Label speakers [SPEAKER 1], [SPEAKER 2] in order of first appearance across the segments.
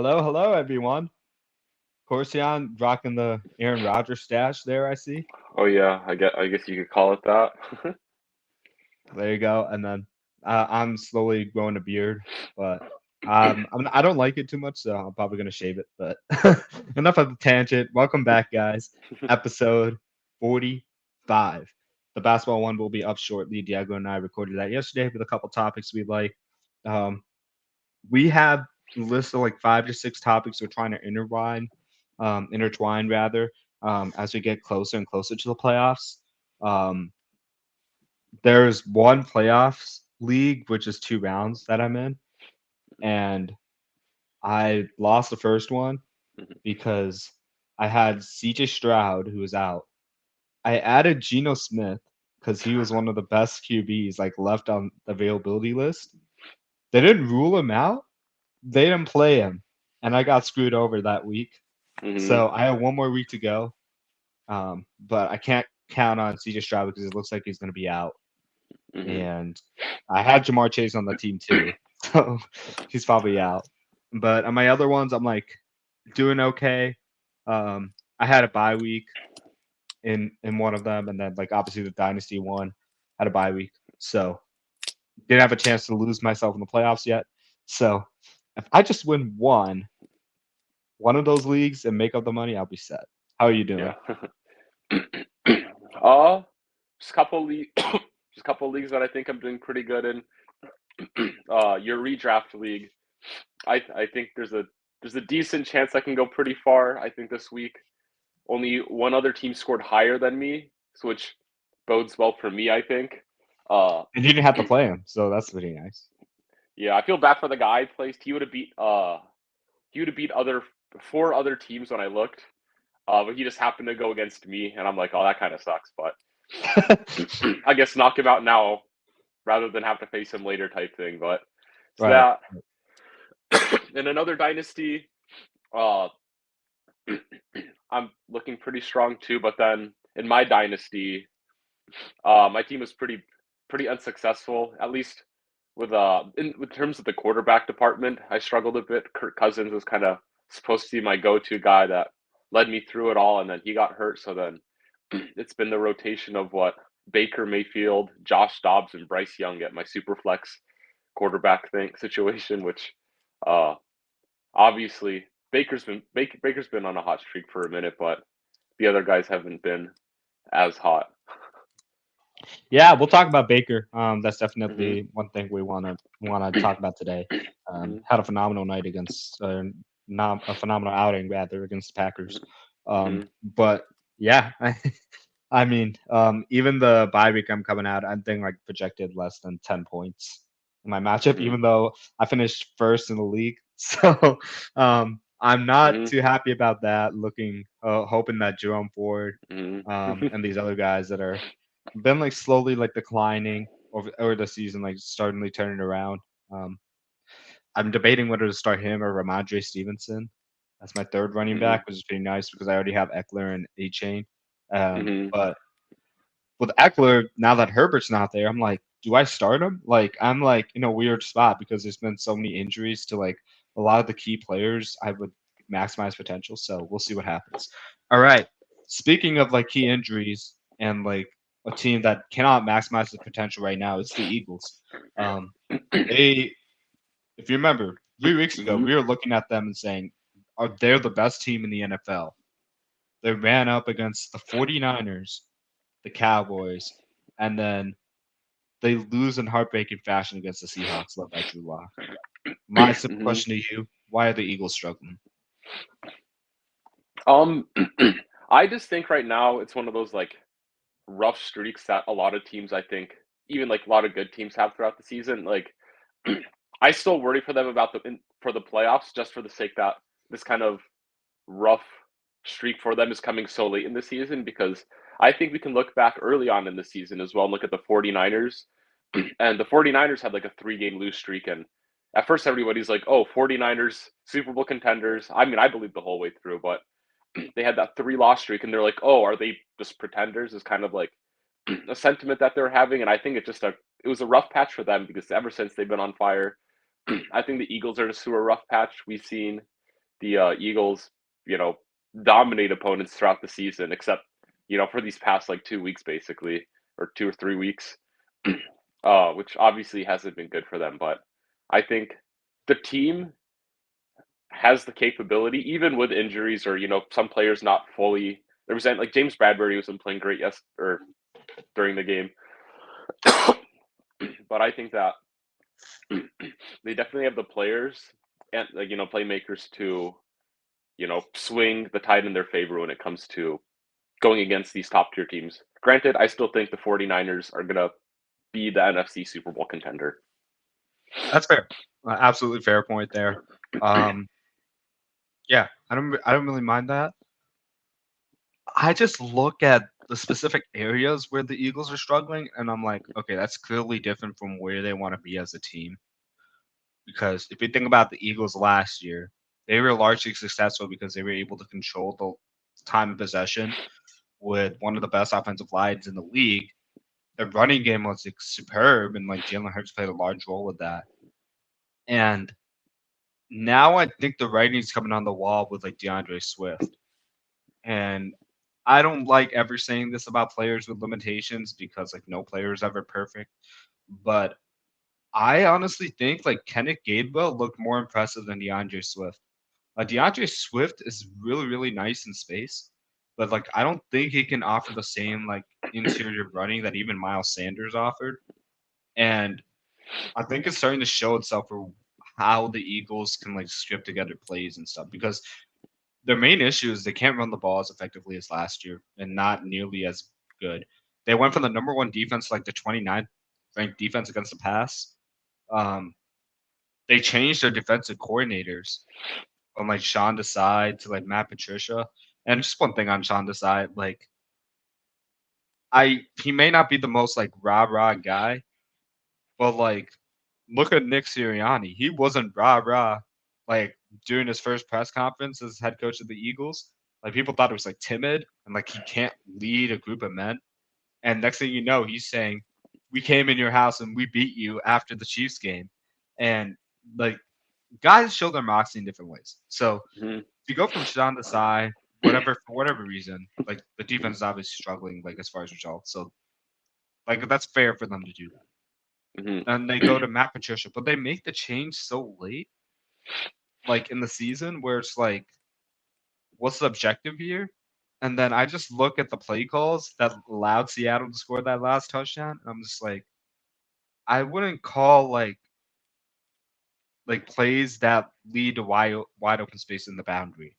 [SPEAKER 1] Hello, everyone. Corsian rocking the Aaron Rodgers stash there, I see.
[SPEAKER 2] Oh yeah, I guess you could call it that.
[SPEAKER 1] There you go. And then I'm slowly growing a beard, but I don't like it too much, so I'm probably gonna shave it. But enough of the tangent. Welcome back, guys. Episode 45. The basketball one will be up shortly. Diego and I recorded that yesterday with a couple topics we like. Um, we have a list of like 5 to 6 topics we're trying to intertwine rather, as we get closer and closer to the playoffs. Um, there's one playoffs league, which is 2 rounds that I'm in, and I lost the first one because I had CJ Stroud who was out. I added Geno Smith because he was one of the best QBs like left on the availability list. They didn't rule him out. They didn't play him, and I got screwed over that week.
[SPEAKER 2] hmm
[SPEAKER 1] So I have one more week to go, but I can't count on CJ Stroud because it looks like he's going to be out.
[SPEAKER 2] hmm
[SPEAKER 1] And I had Jamar Chase on the team too, so he's probably out. But on my other ones, I'm like doing okay. I had a bye week in one of them, and then like obviously the dynasty one had a bye week, so didn't have a chance to lose myself in the playoffs yet. So if I just win one of those leagues and make up the money, I'll be set. How are you doing?
[SPEAKER 2] Yeah. uh, just a couple just a couple leagues that I think I'm doing pretty good in. Your redraft league, I think there's a decent chance I can go pretty far. I think this week only one other team scored higher than me, which bodes well for me. I think. Uh,
[SPEAKER 1] And you didn't have to play him, so that's pretty nice.
[SPEAKER 2] yeah, I feel bad for the guy I placed. He would have beat other 4 other teams when I looked. But he just happened to go against me, and I'm like, oh, that kind of sucks. But I guess knock him out now rather than have to face him later, type thing. But it's
[SPEAKER 1] Right.
[SPEAKER 2] that. In another dynasty, uh, I'm looking pretty strong too. But then in my dynasty, my team was pretty unsuccessful. At least in terms of the quarterback department, I struggled a bit. Kirk Cousins was kind of supposed to be my go-to guy that led me through it all, and then he got hurt. So then it's been the rotation of what Baker Mayfield, Josh Dobbs, and Bryce Young at my super flex quarterback thing situation, which uh obviously Baker's been on a hot streak for a minute, but the other guys haven't been as hot.
[SPEAKER 1] Yeah, we'll talk about Baker. That's
[SPEAKER 2] hmm
[SPEAKER 1] definitely one thing we wanna talk about today.
[SPEAKER 2] hmm
[SPEAKER 1] Had a phenomenal night against, not a phenomenal outing rather against the Packers.
[SPEAKER 2] hmm
[SPEAKER 1] But yeah, I mean, even the bye week I'm coming out, I'm thinking like projected less than 10 points in my matchup,
[SPEAKER 2] hmm
[SPEAKER 1] even though I finished first in the league. So I'm not
[SPEAKER 2] hmm
[SPEAKER 1] too happy about that. Hoping that Jerome Ford,
[SPEAKER 2] hmm
[SPEAKER 1] and these other guys that are been like slowly like declining over the season, like starting to turn it around. Um, I'm debating whether to start him or Ramondre Stevenson. That's my third running
[SPEAKER 2] hmm
[SPEAKER 1] back, which is pretty nice because I already have Eckler and A Chain.
[SPEAKER 2] hmm
[SPEAKER 1] But with Eckler, now that Herbert's not there, I'm like, do I start him? Like, I'm like in a weird spot because there's been so many injuries to like a lot of the key players. I would maximize potential, so we'll see what happens. All right. Speaking of like key injuries and like a team that cannot maximize the potential right now, it's the Eagles. Um, they, if you remember, 3 weeks ago,
[SPEAKER 2] hmm
[SPEAKER 1] we were looking at them and saying, are they the best team in the NFL? They ran up against the 49ers, the Cowboys, and then they lose in heartbreaking fashion against the Seahawks, led by Drew Lock. My simple
[SPEAKER 2] hmm
[SPEAKER 1] question to you: why are the Eagles struggling?
[SPEAKER 2] Um, I just think right now it's one of those like rough streaks that a lot of teams, I think, even like a lot of good teams have throughout the season. Like, I still worry for them about for the playoffs, just for the sake that this kind of rough streak for them is coming so late in the season. Because I think we can look back early on in the season as well and look at the 49ers. And the 49ers had like a 3-game lose streak. And at first, everybody's like, oh, 49ers, Super Bowl contenders. I mean, I believed the whole way through, but they had that 3-loss streak. And they're like, oh, are they just pretenders? Is kind of like a sentiment that they're having. And I think it was a rough patch for them because ever since they've been on fire, I think the Eagles are just through a rough patch. We've seen the Eagles, dominate opponents throughout the season, except for these past like 2 weeks basically, or 2 or 3 weeks, which obviously hasn't been good for them. But I think the team has the capability, even with injuries or some players not fully represent. Like James Bradbury wasn't playing great or during the game, but I think that they definitely have the players and playmakers to swing the tide in their favor when it comes to going against these top tier teams. Granted, I still think the 49ers are gonna be the NFC Super Bowl contender.
[SPEAKER 1] That's fair. Absolutely fair point there. Um, yeah, I don't really mind that. I just look at the specific areas where the Eagles are struggling, and I'm like, okay, that's clearly different from where they want to be as a team. Because if you think about the Eagles last year, they were largely successful because they were able to control the time of possession with one of the best offensive lines in the league. Their running game was like, superb, and like Jalen Hurts played a large role with that. And now I think the writing's coming on the wall with like DeAndre Swift. And I don't like ever saying this about players with limitations because like no player is ever perfect. But I honestly think like Kenneth Gainwell looked more impressive than DeAndre Swift. DeAndre Swift is really, really nice in space, but like I don't think he can offer the same like interior running that even Miles Sanders offered. And I think it's starting to show itself for how the Eagles can like strip together plays and stuff because their main issue is they can't run the ball as effectively as last year and not nearly as good. They went from the number one defense to like the 29th ranked defense against the pass. Um, they changed their defensive coordinators from like Sean Desai to like Matt Patricia. And just one thing on Sean Desai, like he may not be the most like rah guy, but like look at Nick Sirianni. He wasn't rah like during his first press conference as head coach of the Eagles. Like people thought it was like timid and like he can't lead a group of men. And next thing you know, he's saying, "We came in your house and we beat you after the Chiefs game." And like guys show their moxie in different ways. So
[SPEAKER 2] Mhm.
[SPEAKER 1] if you go from Sean Desai, whatever for whatever reason, like the defense is obviously struggling like as far as results. So like that's fair for them to do that.
[SPEAKER 2] Mhm.
[SPEAKER 1] And they go to Matt Patricia, but they make the change so late, like in the season, where it's like, what's the objective here? And then I just look at the play calls that allowed Seattle to score that last touchdown. And I'm just like, I wouldn't call like plays that lead to wide open space in the boundary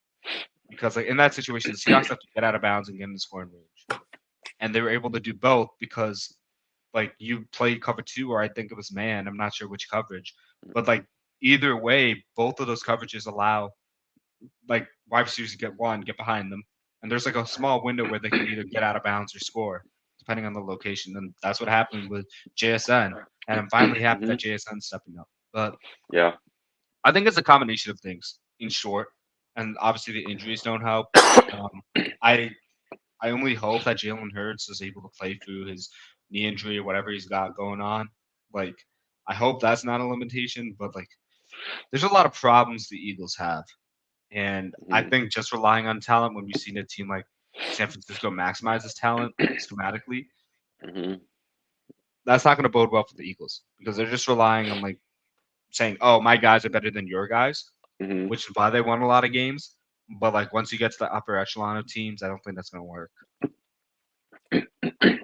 [SPEAKER 1] because like in that situation, the Seahawks have to get out of bounds and get in the scoring range, and they were able to do both because like you play cover two or I think it was man. I'm not sure which coverage, but like either way, both of those coverages allow like wide receivers to get behind them, and there's like a small window where they can either get out of bounds or score depending on the location. And that's what happened with JSN, and I'm finally happy
[SPEAKER 2] Mhm.
[SPEAKER 1] that JSN's stepping up. But
[SPEAKER 2] Yeah.
[SPEAKER 1] I think it's a combination of things. In short, and obviously the injuries don't help. Um, I I only hope that Jalen Hurts is able to play through his knee injury or whatever he's got going on. Like, I hope that's not a limitation, but like, there's a lot of problems the Eagles have. And I
[SPEAKER 2] Mhm.
[SPEAKER 1] think just relying on talent when we've seen a team like San Francisco maximize his talent schematically,
[SPEAKER 2] Mhm.
[SPEAKER 1] that's not going to bode well for the Eagles because they're just relying on like saying, oh, my guys are better than your guys,
[SPEAKER 2] Mhm.
[SPEAKER 1] which is why they won a lot of games. But like, once you get to the upper echelon of teams, I don't think that's going to work.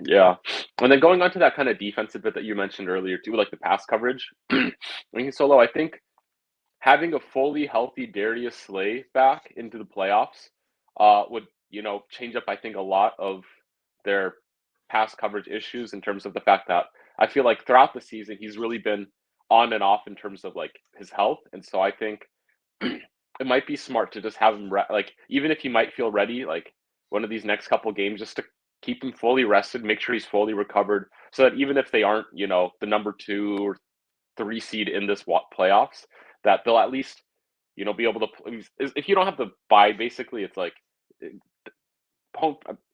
[SPEAKER 2] Yeah. And then going on to that kind of defensive bit that you mentioned earlier too, like the pass coverage. I mean, Solo, I think having a fully healthy Darius Slay back into the playoffs would, change up, I think, a lot of their pass coverage issues in terms of the fact that I feel like throughout the season he's really been on and off in terms of like his health. And so I think it might be smart to just have him like even if he might feel ready like one of these next couple games just to keep him fully rested, make sure he's fully recovered so that even if they aren't, the number 2 or 3 seed in this playoffs, that they'll at least, be able to if you don't have the bye basically it's like it,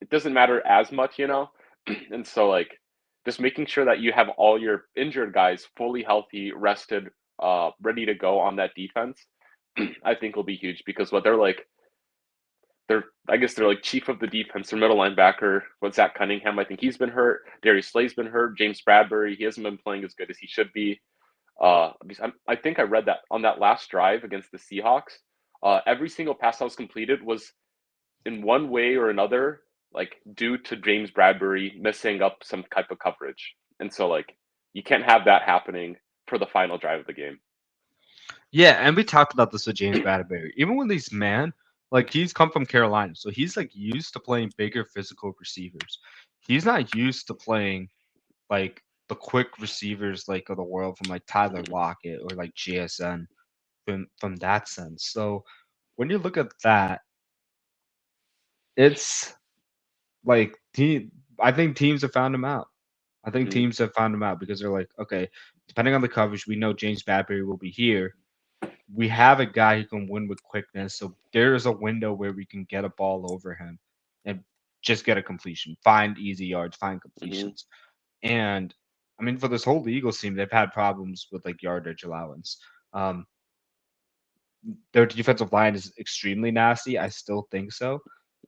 [SPEAKER 2] it doesn't matter as much. And so like just making sure that you have all your injured guys fully healthy, rested, ready to go on that defense I think will be huge because what they're like, I guess they're like chief of the defense, their middle linebacker. What Zach Cunningham, I think he's been hurt. Darius Slay's been hurt. James Bradbury, he hasn't been playing as good as he should be. I think I read that on that last drive against the Seahawks, every single pass that was completed was in one way or another, like due to James Bradbury messing up some type of coverage. And so like you can't have that happening for the final drive of the game.
[SPEAKER 1] Yeah, and we talked about this with James Bradbury. Even when he's man, like he's come from Carolina, so he's like used to playing bigger physical receivers. He's not used to playing like the quick receivers like of the world from like Tyler Lockett or like JSN from that sense. So when you look at that, it's like I think teams have found him out. I think
[SPEAKER 2] Mm-hmm.
[SPEAKER 1] teams have found him out because they're like, okay, depending on the coverage, we know James Bradbury will be here. We have a guy who can win with quickness, so there is a window where we can get a ball over him and just get a completion, find easy yards, find
[SPEAKER 2] Mm-hmm.
[SPEAKER 1] completions. And I mean, for this whole Eagles team, they've had problems with like yardage allowance. Um, their defensive line is extremely nasty. I still think so,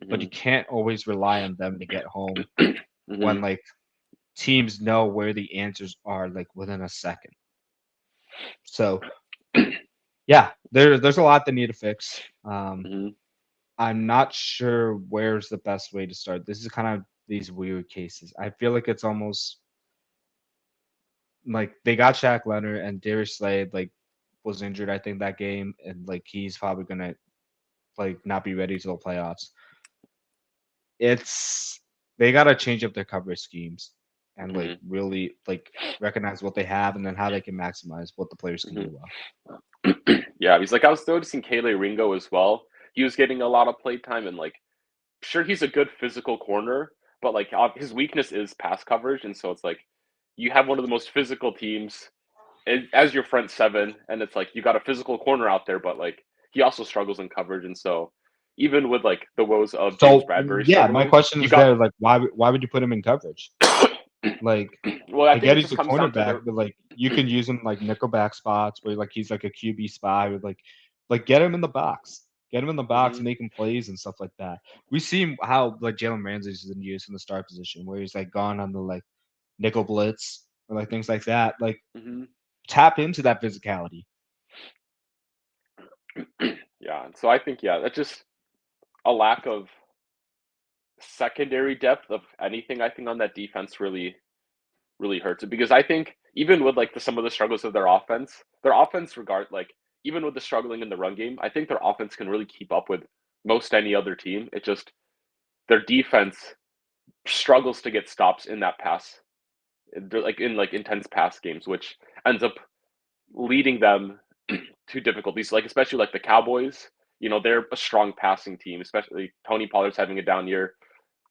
[SPEAKER 1] but you
[SPEAKER 2] Mm-hmm.
[SPEAKER 1] can't always rely on them to get home
[SPEAKER 2] Mm-hmm.
[SPEAKER 1] when like teams know where the answers are like within a second. So yeah, there's a lot that need to fix.
[SPEAKER 2] Mm-hmm.
[SPEAKER 1] I'm not sure where's the best way to start. This is kind of these weird cases. I feel like it's almost like they got Shaq Leonard and Darius Slade like was injured, I think, that game, and like he's probably gonna like not be ready till the playoffs. It's they gotta change up their coverage schemes and like
[SPEAKER 2] Mm-hmm.
[SPEAKER 1] really like recognize what they have and then how they can maximize what the players can do
[SPEAKER 2] Mm-hmm.
[SPEAKER 1] well.
[SPEAKER 2] Yeah, he's like I was noticing Kaylee Ringo as well. He was getting a lot of play time and like sure he's a good physical corner, but like his weakness is pass coverage, and so it's like you have one of the most physical teams as your front seven, and it's like you got a physical corner out there, but like he also struggles in coverage, and so even with like the woes of James
[SPEAKER 1] So
[SPEAKER 2] Bradbury
[SPEAKER 1] yeah, my
[SPEAKER 2] struggling,
[SPEAKER 1] question
[SPEAKER 2] you
[SPEAKER 1] is
[SPEAKER 2] got.
[SPEAKER 1] there like why would you put him in coverage? Like
[SPEAKER 2] Well, I
[SPEAKER 1] I
[SPEAKER 2] think
[SPEAKER 1] get
[SPEAKER 2] it
[SPEAKER 1] he's
[SPEAKER 2] just
[SPEAKER 1] a
[SPEAKER 2] comes down to
[SPEAKER 1] cornerback,
[SPEAKER 2] their.
[SPEAKER 1] but like you can use him like nickelback spots where like he's like a QB spy with like get him in the box. Get him in the box,
[SPEAKER 2] Mhm,
[SPEAKER 1] making plays and stuff like that. We see how like Jalen Ramsey's been used in the star position where he's like gone on the like nickel blitz or like things like that. Like
[SPEAKER 2] mhm.
[SPEAKER 1] tap into that physicality.
[SPEAKER 2] Yeah, so I think that's just a lack of secondary depth of anything. I think on that defense really hurts it because I think even with like some of the struggles of their offense regard like even with the struggling in the run game, I think their offense can really keep up with most any other team. It just their defense struggles to get stops in that pass. They're like in like intense pass games, which ends up leading them to difficulties. Like especially like the Cowboys, they're a strong passing team. Especially Tony Pollard's having a down year.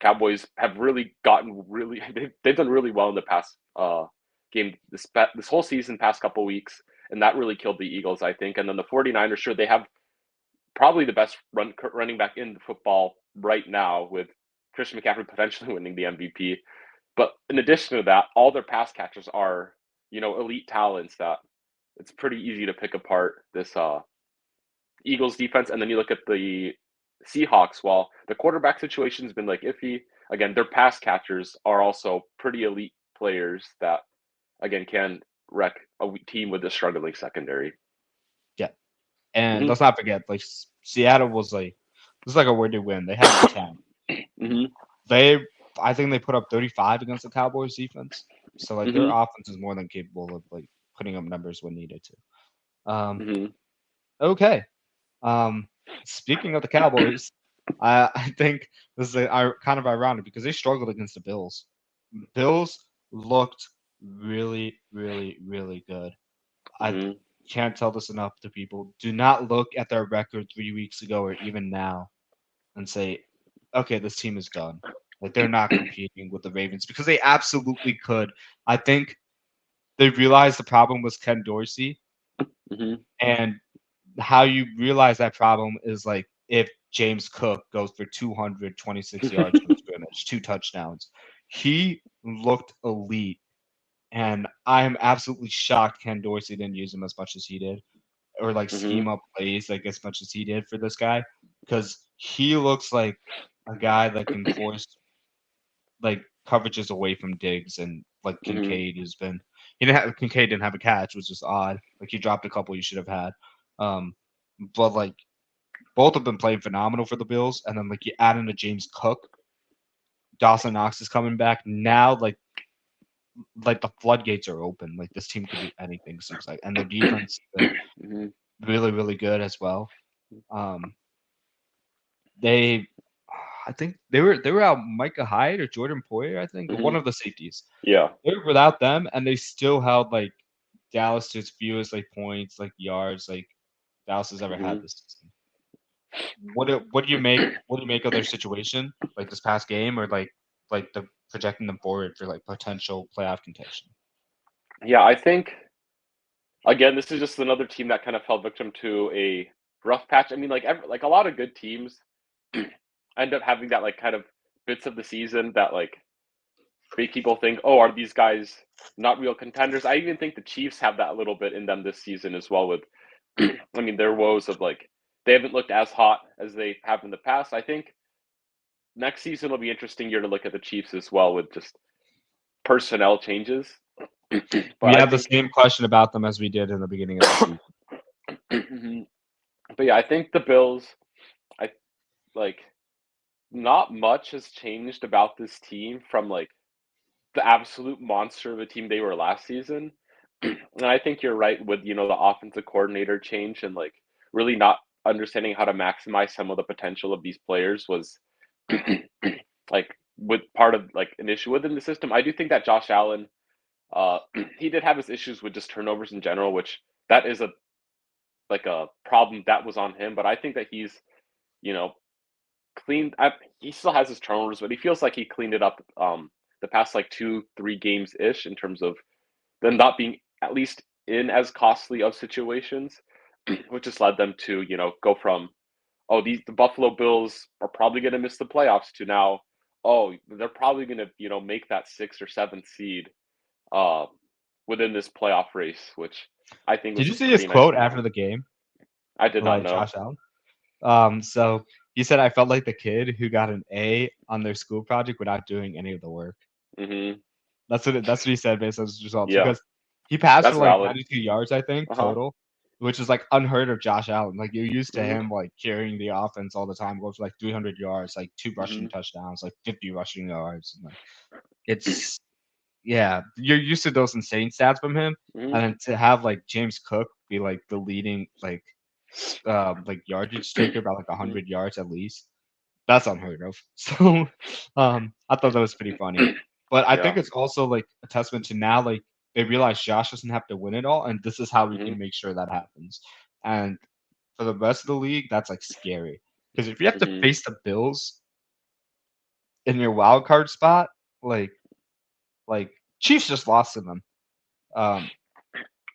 [SPEAKER 2] Cowboys have really gotten really they've done really well in the past game this whole season, past couple weeks, and that really killed the Eagles, I think. And then the 49ers, sure, they have probably the best running back in football right now with Christian McCaffrey potentially winning the MVP. But in addition to that, all their pass catchers are, elite talents that it's pretty easy to pick apart this Eagles defense. And then you look at the Seahawks, while the quarterback situation's been like iffy, again, their pass catchers are also pretty elite players that again can wreck a team with a struggling secondary.
[SPEAKER 1] Yeah. And
[SPEAKER 2] Mm-hmm.
[SPEAKER 1] let's not forget, like Seattle was like this is like a worthy win. They had the talent.
[SPEAKER 2] Mm-hmm.
[SPEAKER 1] They I think they put up 35 against the Cowboys defense. So like their
[SPEAKER 2] Mm-hmm.
[SPEAKER 1] offense is more than capable of like putting up numbers when needed to.
[SPEAKER 2] Mm-hmm.
[SPEAKER 1] Okay. Um speaking of the Cowboys, I think this is kind of ironic because they struggled against the Bills. Bills looked really, really, really good. I
[SPEAKER 2] Mm-hmm.
[SPEAKER 1] can't tell this enough to people. Do not look at their record 3 weeks ago or even now and say, okay, this team is done. Like they're not competing with the Ravens because they absolutely could. I think they realized the problem was Ken Dorsey,
[SPEAKER 2] Mm-hmm.
[SPEAKER 1] and how you realize that problem is like if James Cook goes for 226 yards from scrimmage, 2 touchdowns. He looked elite, and I am absolutely shocked Ken Dorsey didn't use him as much as he did. or like scheme up plays like as much as he did for this guy, because he looks like a guy that can force like coverages away from Diggs and like
[SPEAKER 2] Mm-hmm.
[SPEAKER 1] Kincaid has been. Kincaid didn't have a catch, which is odd. Like he dropped a couple you should have had. But like both have been playing phenomenal for the Bills, and then like you add in a James Cook, Dawson Knox is coming back now. Like the floodgates are open. Like this team could do anything. Seems like, and their defense has
[SPEAKER 2] Mm-hmm.
[SPEAKER 1] been really really good as well. Um, they, I think they were out Micah Hyde or Jordan Poyer. I think one
[SPEAKER 2] Mm-hmm.
[SPEAKER 1] of the safeties.
[SPEAKER 2] Yeah.
[SPEAKER 1] They were without them, and they still held like Dallas to its fewest like points, like yards, like Dallas has ever
[SPEAKER 2] Mm-hmm.
[SPEAKER 1] had this season. What do you make of their situation like this past game, or like the projecting them forward for like potential playoff contention?
[SPEAKER 2] Yeah, I think again, this is just another team that kind of fell victim to a rough patch. I mean, like a lot of good teams end up having that like kind of bits of the season that like make people think, oh, are these guys not real contenders? I even think the Chiefs have that a little bit in them this season as well. With, I mean, their woes of like they haven't looked as hot as they have in the past. I think next season will be interesting year to look at the Chiefs as well with just personnel changes.
[SPEAKER 1] We
[SPEAKER 2] But I
[SPEAKER 1] have the
[SPEAKER 2] think,
[SPEAKER 1] same question about them as we did in the beginning of the season.
[SPEAKER 2] but yeah, I think the Bills. I like not much has changed about this team from like the absolute monster of a team they were last season. And I think you're right with, the offensive coordinator change and like really not understanding how to maximize some of the potential of these players was like with part of like an issue within the system. I do think that Josh Allen, he did have his issues with just turnovers in general, which that is a problem that was on him. But I think that he's, you know, cleaned. He still has his turnovers, but he feels like he cleaned it up the past like 2-3 games ish in terms of them not being at least in as costly of situations, which has led them to go from the Buffalo Bills are probably going to miss the playoffs to now they're probably going to make that 6th or 7th seed uh, within this playoff race, which I think
[SPEAKER 1] Did
[SPEAKER 2] was
[SPEAKER 1] you
[SPEAKER 2] a
[SPEAKER 1] see his
[SPEAKER 2] pretty nice
[SPEAKER 1] quote
[SPEAKER 2] move.
[SPEAKER 1] after the game?
[SPEAKER 2] I did not
[SPEAKER 1] Like
[SPEAKER 2] know.
[SPEAKER 1] Josh Allen. So he said, "I felt like the kid who got an A on their school project without doing any of the work."
[SPEAKER 2] Hmm.
[SPEAKER 1] That's what he said based on his results,
[SPEAKER 2] Yeah,
[SPEAKER 1] because he passed for
[SPEAKER 2] that's
[SPEAKER 1] like
[SPEAKER 2] valid.
[SPEAKER 1] 92 yards, I think,
[SPEAKER 2] Uh huh.
[SPEAKER 1] total, which is like unheard of Josh Allen. Like you're used to
[SPEAKER 2] Hmm.
[SPEAKER 1] him like carrying the offense all the time, going for like 300 yards, like 2 rushing
[SPEAKER 2] Hmm.
[SPEAKER 1] touchdowns, like 50 rushing yards. And like it's yeah, you're used to those insane stats from him,
[SPEAKER 2] Hmm.
[SPEAKER 1] and then to have like James Cook be like the leading like yardage taker by like
[SPEAKER 2] Hmm.
[SPEAKER 1] 100 yards at least. That's unheard of. So, I thought that was pretty funny. But I think
[SPEAKER 2] Yeah.
[SPEAKER 1] it's also like a testament to now, like they realize Josh doesn't have to win it all, and this is how we
[SPEAKER 2] Hmm.
[SPEAKER 1] can make sure that happens. And for the rest of the league, that's like scary because if you have to
[SPEAKER 2] Hmm.
[SPEAKER 1] face the Bills in your wild card spot, like like Chiefs just lost to them. Um,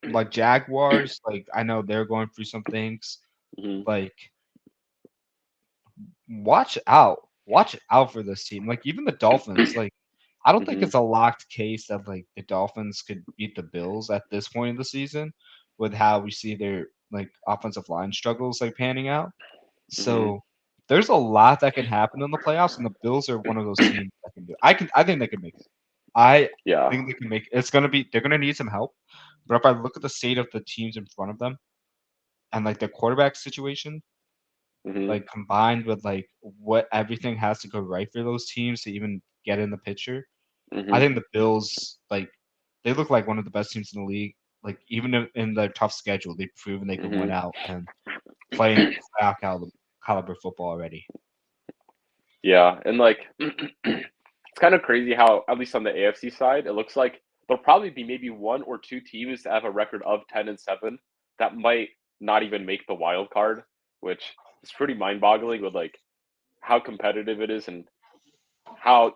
[SPEAKER 1] like Jaguars, like I know they're going through some things.
[SPEAKER 2] Hmm.
[SPEAKER 1] Like watch out for this team. Like even the Dolphins, like I don't think
[SPEAKER 2] Hmm.
[SPEAKER 1] it's a locked case that like the Dolphins could beat the Bills at this point in the season with how we see their like offensive line struggles like panning out.
[SPEAKER 2] Hmm.
[SPEAKER 1] So there's a lot that can happen in the playoffs, and the Bills are one of those teams that can do it. I think they can make it. I
[SPEAKER 2] Yeah.
[SPEAKER 1] think they can make it. They're gonna need some help. But if I look at the state of the teams in front of them and like their quarterback situation,
[SPEAKER 2] Hmm.
[SPEAKER 1] like combined with like what everything has to go right for those teams to even get in the picture, I
[SPEAKER 2] Hmm.
[SPEAKER 1] think the Bills like they look like one of the best teams in the league. Like even in their tough schedule, they've proven they can
[SPEAKER 2] Hmm.
[SPEAKER 1] win out and playing playoff caliber football already.
[SPEAKER 2] Yeah, and like it's kind of crazy how at least on the AFC side, it looks like there'll probably be maybe 1 or 2 teams that have a record of 10-7 that might not even make the wild card, which is pretty mind-boggling with like how competitive it is and how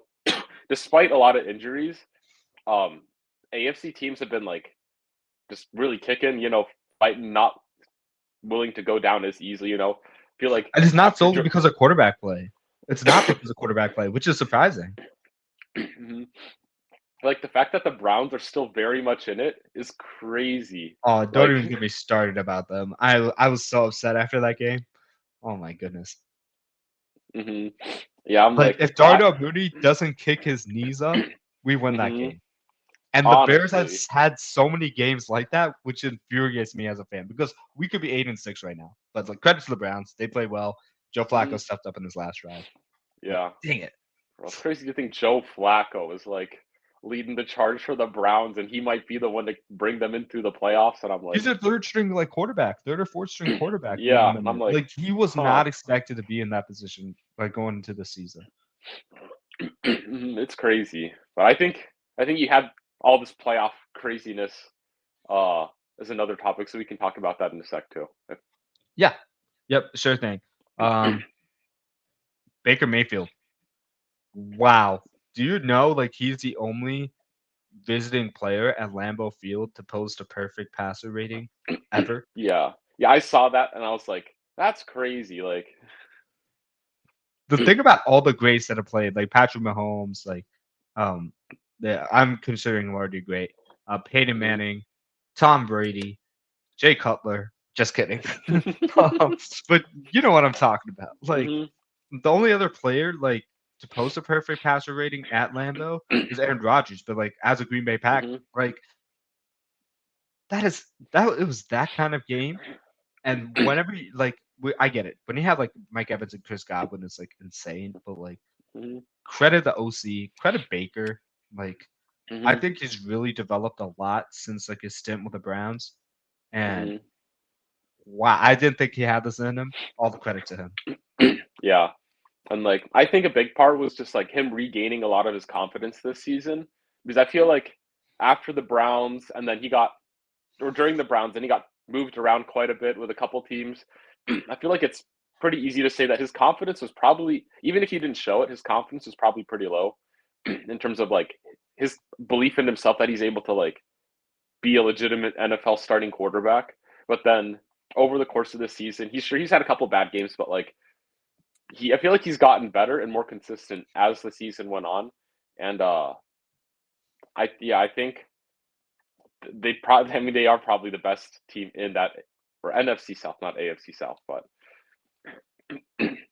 [SPEAKER 2] despite a lot of injuries, um AFC teams have been like just really kicking, fighting, not willing to go down as easily, feel like
[SPEAKER 1] And it's not
[SPEAKER 2] after
[SPEAKER 1] solely because of quarterback play. It's not because of quarterback play, which is surprising.
[SPEAKER 2] like the fact that the Browns are still very much in it is crazy.
[SPEAKER 1] Oh, don't
[SPEAKER 2] Like,
[SPEAKER 1] even get me started about them. I was so upset after that game. Oh my goodness.
[SPEAKER 2] hmm yeah, I'm
[SPEAKER 1] Like
[SPEAKER 2] like,
[SPEAKER 1] if
[SPEAKER 2] well,
[SPEAKER 1] Darnell Mooney doesn't kick his knees up, we win that
[SPEAKER 2] hmm
[SPEAKER 1] game. And the Bears have
[SPEAKER 2] honestly,
[SPEAKER 1] had so many games like that, which infuriates me as a fan because we could be 8-6 right now. But like credit to the Browns, they play well. Joe
[SPEAKER 2] hmm
[SPEAKER 1] Flacco stepped up in his last drive. But
[SPEAKER 2] yeah,
[SPEAKER 1] dang it.
[SPEAKER 2] well, it's crazy to think Joe Flacco is like leading the charge for the Browns, and he might be the one to bring them into the playoffs. And I'm
[SPEAKER 1] He's
[SPEAKER 2] like,
[SPEAKER 1] a third string like quarterback, third or fourth string quarterback leading
[SPEAKER 2] yeah,
[SPEAKER 1] them
[SPEAKER 2] I'm
[SPEAKER 1] in.
[SPEAKER 2] like,
[SPEAKER 1] Like he was
[SPEAKER 2] huh.
[SPEAKER 1] not expected to be in that position like going into the season.
[SPEAKER 2] It's crazy, but I think you had all this playoff craziness uh as another topic, so we can talk about that in a sec too.
[SPEAKER 1] Yeah. Yep, sure thing. Um Baker Mayfield. Wow. Do you know like he's the only visiting player at Lambeau Field to post a perfect passer rating ever?
[SPEAKER 2] Yeah, yeah, I saw that and I was like, that's crazy. Like,
[SPEAKER 1] The thing about all the greats that have played, like Patrick Mahomes, like um I'm considering him already great. Peyton
[SPEAKER 2] mhm.
[SPEAKER 1] Manning, Tom Brady, Jay Cutler. Just kidding. um, but you know what I'm talking about. Like
[SPEAKER 2] Mhm,
[SPEAKER 1] the only other player like to post a perfect passer rating at Lambeau is Aaron Rodgers. But like as a Green Bay Pack,
[SPEAKER 2] mhm,
[SPEAKER 1] like that is that it was that kind of game. And whenever like I get it when you have like Mike Evans and Chris Godwin, it's like insane. But like
[SPEAKER 2] mhm,
[SPEAKER 1] credit the OC, credit Baker. Like I
[SPEAKER 2] mhm,
[SPEAKER 1] think he's really developed a lot since like his stint with the Browns. And
[SPEAKER 2] mhm.
[SPEAKER 1] wow, I didn't think he had this in him. All the credit to him.
[SPEAKER 2] Yeah, and like I think a big part was just like him regaining a lot of his confidence this season because I feel like after the Browns and then he got or during the Browns and he got moved around quite a bit with a couple teams. I feel like it's pretty easy to say that his confidence was probably even if he didn't show it, his confidence was probably pretty low in terms of like his belief in himself that he's able to like be a legitimate NFL starting quarterback. But then over the course of the season, he's had a couple bad games, but like I feel like he's gotten better and more consistent as the season went on. And I think they probably I mean they are probably the best team in that or NFC South, not AFC South, but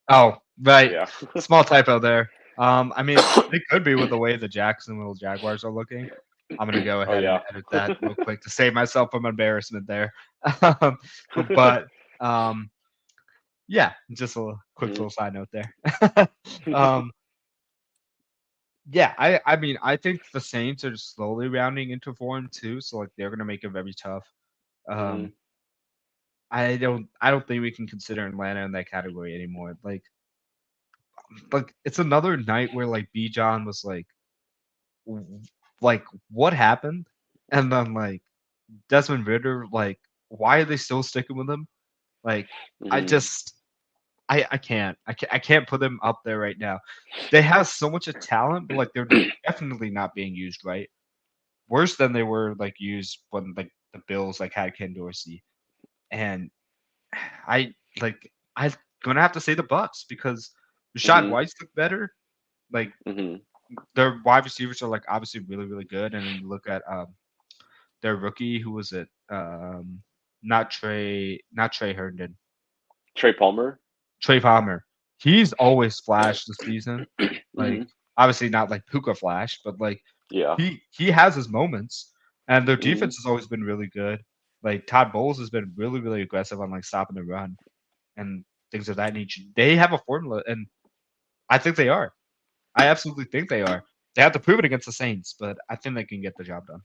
[SPEAKER 1] Oh, right.
[SPEAKER 2] yeah.
[SPEAKER 1] Small typo there. I mean, they could be with the way the Jacksonville Jaguars are looking. I'm gonna go
[SPEAKER 2] Oh
[SPEAKER 1] ahead and
[SPEAKER 2] yeah.
[SPEAKER 1] edit that real quick to save myself from embarrassment there. Um, but yeah, just a quick
[SPEAKER 2] Mhm.
[SPEAKER 1] little side note there. um, yeah, I mean, I think the Saints are slowly rounding into form too, so like they're gonna make it very tough. Um,
[SPEAKER 2] Mhm.
[SPEAKER 1] I don't think we can consider Atlanta in that category anymore. Like it's another night where like B John was w- like what happened? And then like Desmond Ritter, like why are they still sticking with him? Like I
[SPEAKER 2] Mhm.
[SPEAKER 1] just I can't put them up there right now. They have so much of talent, but like they're definitely not being used right. Worse than they were like used when like the Bills like had Ken Dorsey. And I I'm gonna have to say the Bucks because Rashad
[SPEAKER 2] Mhm.
[SPEAKER 1] White's look better. Like
[SPEAKER 2] Mhm.
[SPEAKER 1] their wide receivers are like obviously really, really good. And then you look at their rookie, who was it? Not Trey Herndon,
[SPEAKER 2] Trey Palmer.
[SPEAKER 1] Trey Palmer. He's always flashed this season. Like
[SPEAKER 2] Mhm.
[SPEAKER 1] obviously not like Puka Flash, but like
[SPEAKER 2] Yeah.
[SPEAKER 1] he has his moments, and their
[SPEAKER 2] Mhm.
[SPEAKER 1] defense has always been really good. Like Todd Bowles has been really, really aggressive on like stopping the run and things of that nature. They have a formula, and I think they are. I absolutely think they are. They have to prove it against the Saints, but I think they can get the job done.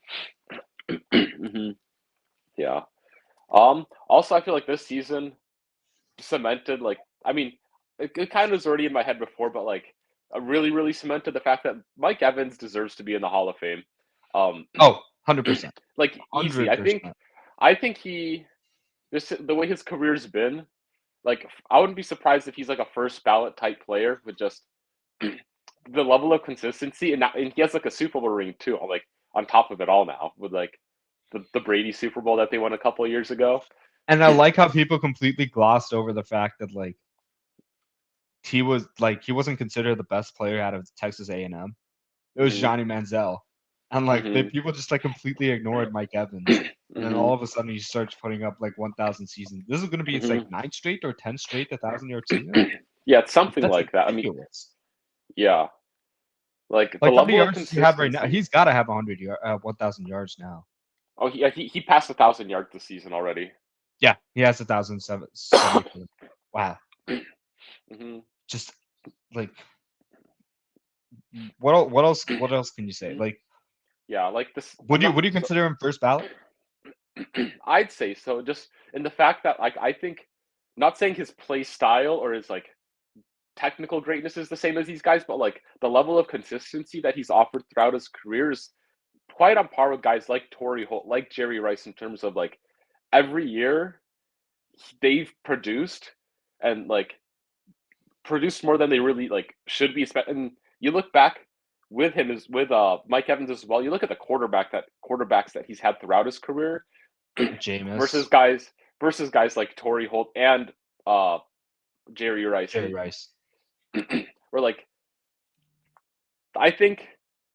[SPEAKER 2] Mhm. Yeah. Also I feel like this season cemented like I mean it kind of was already in my head before, but like really cemented the fact that Mike Evans deserves to be in the Hall of Fame. Um,
[SPEAKER 1] Oh, 100%.
[SPEAKER 2] like easy. I think
[SPEAKER 1] 100%.
[SPEAKER 2] I think he this the way his career's been. Like I wouldn't be surprised if he's like a first ballot type player with just the level of consistency and he has like a Super Bowl ring too. Like on top of it all now with like the Brady Super Bowl that they won a couple of years ago.
[SPEAKER 1] And I like how people completely glossed over the fact that he wasn't considered the best player out of Texas A&M. It was
[SPEAKER 2] hmm
[SPEAKER 1] Johnny Manziel. and like
[SPEAKER 2] Mm-hmm.
[SPEAKER 1] people just like completely ignored Mike Evans, and then
[SPEAKER 2] Mm-hmm.
[SPEAKER 1] all of a sudden he starts putting up like 1,000 seasons. This is going to be it's like
[SPEAKER 2] Mm-hmm.
[SPEAKER 1] 9 straight or 10 straight 1,000-yard season.
[SPEAKER 2] Yeah, it's something
[SPEAKER 1] That's
[SPEAKER 2] like that. I mean,
[SPEAKER 1] ridiculous.
[SPEAKER 2] yeah, like the
[SPEAKER 1] Like how many
[SPEAKER 2] level of
[SPEAKER 1] yards does he have right now?
[SPEAKER 2] consistency.
[SPEAKER 1] He's got to have 1,000 yards now.
[SPEAKER 2] Oh, he passed 1,000 yards this season already.
[SPEAKER 1] Yeah, he has 1,074. Wow,
[SPEAKER 2] Mm-hmm.
[SPEAKER 1] just like what else can you say? Like,
[SPEAKER 2] Yeah, like this.
[SPEAKER 1] would you consider him first ballot?
[SPEAKER 2] I'd say so. Just in the fact that, like, I think, not saying his play style or his like technical greatness is the same as these guys, but like the level of consistency that he's offered throughout his career is quite on par with guys like Torrey Holt, like Jerry Rice, in terms of like every year they've produced and like produced more than they really like should be. And you look back with him is with Mike Evans as well. You look at the quarterbacks that he's had throughout his career versus
[SPEAKER 1] Jameis,
[SPEAKER 2] guys versus guys like Torrey Holt and uh Jerry Rice,
[SPEAKER 1] Jerry
[SPEAKER 2] and
[SPEAKER 1] Rice.
[SPEAKER 2] we're like, I think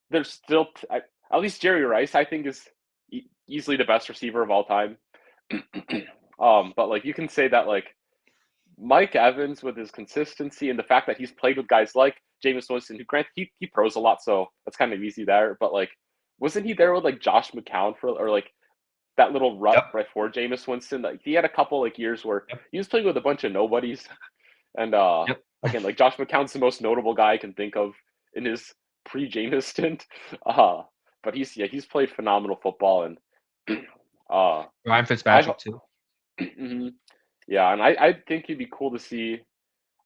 [SPEAKER 2] there's still at least Jerry Rice. I think is easily the best receiver of all time. But like you can say that like Mike Evans with his consistency and the fact that he's played with guys like Jameis Winston, who grant he throws a lot, so that's kind of easy there. But like, wasn't he there with like Josh McCown for or like that little rut
[SPEAKER 1] Yep.
[SPEAKER 2] right before Jameis Winston? Like he had a couple like years where
[SPEAKER 1] Yep.
[SPEAKER 2] he was playing with a bunch of nobodies, and
[SPEAKER 1] Yep.
[SPEAKER 2] again like Josh McCown's the most notable guy I can think of in his pre-Jameis stint. But he's played phenomenal football, and
[SPEAKER 1] Ryan
[SPEAKER 2] I
[SPEAKER 1] Fitzpatrick
[SPEAKER 2] hope.
[SPEAKER 1] too.
[SPEAKER 2] Yeah, and I think it'd be cool to see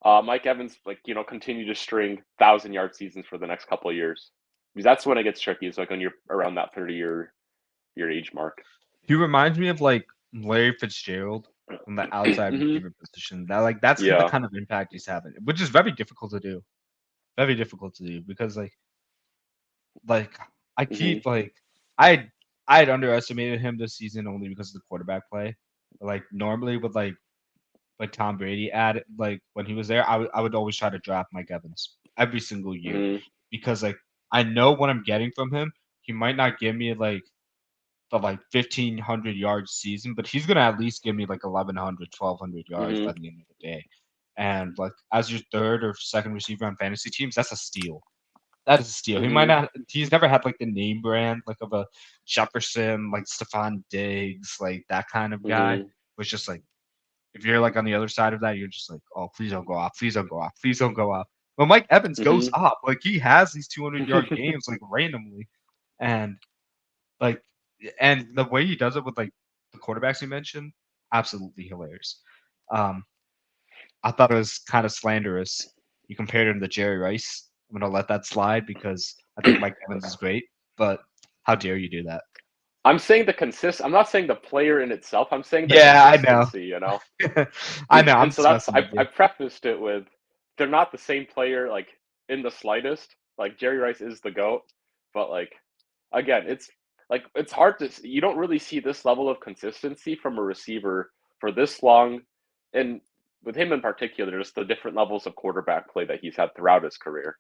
[SPEAKER 2] Mike Evans like continue to string 1,000-yard seasons for the next couple of years, because that's when it gets tricky. It's like when you're around that 30-year age mark.
[SPEAKER 1] He reminds me of like Larry Fitzgerald from the outside
[SPEAKER 2] Hmm.
[SPEAKER 1] receiver position. That's the
[SPEAKER 2] Yeah.
[SPEAKER 1] kind of impact he's having, which is very difficult to do. Very difficult to do because like I
[SPEAKER 2] Hmm.
[SPEAKER 1] keep like I had underestimated him this season only because of the quarterback play. Like normally with like Tom Brady at like when he was there, I would always try to draft Mike Evans every single year
[SPEAKER 2] Hmm.
[SPEAKER 1] because like I know what I'm getting from him. He might not give me like the like 1,500 yards season, but he's gonna at least give me like 1,100, 1,200 yards
[SPEAKER 2] Hmm.
[SPEAKER 1] by the end of the day. And like as your third or second receiver on fantasy teams, that's a steal. That is a steal. He might
[SPEAKER 2] Hmm.
[SPEAKER 1] not. He's never had like the name brand like of a Jefferson, like Stephon Diggs, like that kind of guy.
[SPEAKER 2] Hmm.
[SPEAKER 1] Was just like if you're like on the other side of that, you're just like, oh, please don't go off, please don't go off, please don't go off. But Mike Evans goes
[SPEAKER 2] Hmm.
[SPEAKER 1] up. Like he has these 200-yard games like randomly, and like and the way he does it with like the quarterbacks you mentioned, absolutely hilarious. Um, I thought it was kind of slanderous. You compared him to Jerry Rice. I'm gonna let that slide because I think Mike Evans is great, but how dare you do that?
[SPEAKER 2] I'm saying I'm not saying the player in itself. I'm saying the
[SPEAKER 1] Yeah, I know.
[SPEAKER 2] consistency. You know.
[SPEAKER 1] I know. I'm
[SPEAKER 2] And so
[SPEAKER 1] just
[SPEAKER 2] that's
[SPEAKER 1] messing with
[SPEAKER 2] I
[SPEAKER 1] you.
[SPEAKER 2] prefaced it with they're not the same player like in the slightest. Like Jerry Rice is the GOAT, but like again, it's hard to you don't really see this level of consistency from a receiver for this long, and with him in particular, just the different levels of quarterback play that he's had throughout his career.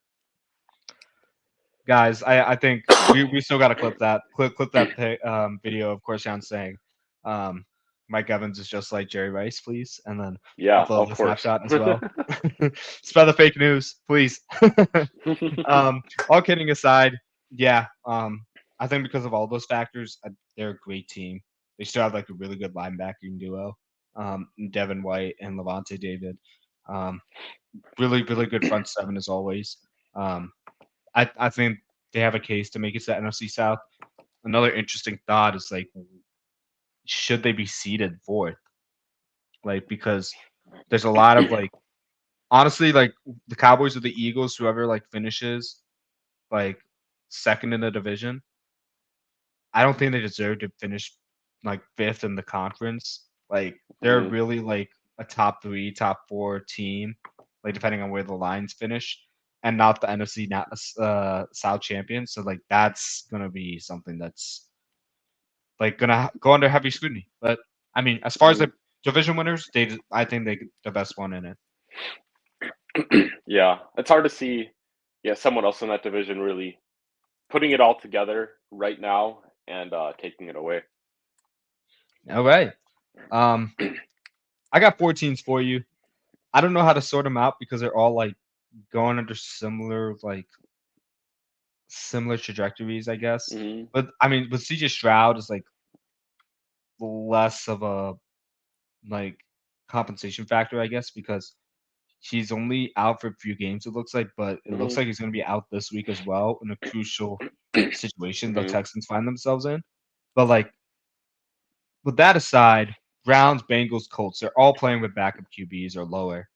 [SPEAKER 1] Guys, I think we still got to clip that video of Coruscant saying, um, Mike Evans is just like Jerry Rice, please, and then
[SPEAKER 2] Yeah,
[SPEAKER 1] upload
[SPEAKER 2] of
[SPEAKER 1] the
[SPEAKER 2] course.
[SPEAKER 1] snapshot as well. Spread the fake news, please. All kidding aside, yeah, I think because of all those factors, they're a great team. They still have like a really good linebacking duo, Devin White and Levante David. Um, really, really good front seven as always. Um, I think they have a case to make it to the NFC South. Another interesting thought is like, should they be seeded fourth? Like because there's a lot of like honestly like the Cowboys or the Eagles, whoever like finishes like second in the division, I don't think they deserve to finish like fifth in the conference. Like they're
[SPEAKER 2] Hmm.
[SPEAKER 1] really like a top three, top four team, like depending on where the lines finish, and not the NFC South champion. So like that's gonna be something that's like gonna go under heavy scrutiny. But I mean, as far as
[SPEAKER 2] Hmm.
[SPEAKER 1] the division winners, I think they the best one in it.
[SPEAKER 2] Yeah, it's hard to see, yeah, someone else in that division really putting it all together right now and taking it away.
[SPEAKER 1] All right. Um, I got 4 teams for you. I don't know how to sort them out because they're all like going under similar trajectories, I guess.
[SPEAKER 2] Hmm.
[SPEAKER 1] But I mean, with CJ Stroud is like less of a like compensation factor, I guess, because he's only out for a few games, it looks like, but it looks
[SPEAKER 2] Hmm.
[SPEAKER 1] like he's going to be out this week as well in a crucial situation the
[SPEAKER 2] Hmm.
[SPEAKER 1] Texans find themselves in. But like with that aside, Browns, Bengals, Colts, they're all playing with backup QBs or lower,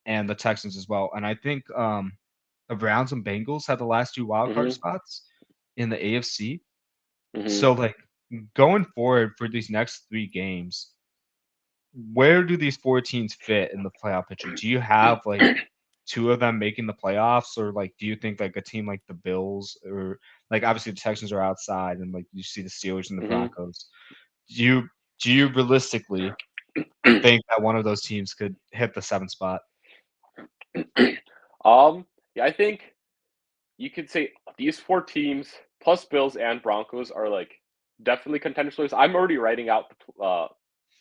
[SPEAKER 1] and the Texans as well. And I think the Browns and Bengals had the last two wild card
[SPEAKER 2] Hmm.
[SPEAKER 1] spots in the AFC.
[SPEAKER 2] Hmm.
[SPEAKER 1] So like going forward for these next 3 games, where do these 4 teams fit in the playoff picture? Do you have like 2 of them making the playoffs, or like do you think like a team like the Bills or like obviously the Texans are outside, and like you see the Steelers and the
[SPEAKER 2] Hmm.
[SPEAKER 1] Broncos? Do you realistically think that one of those teams could hit the 7th spot?
[SPEAKER 2] Yeah, I think you could say these four teams plus Bills and Broncos are like definitely contenders. For this. I'm already writing out the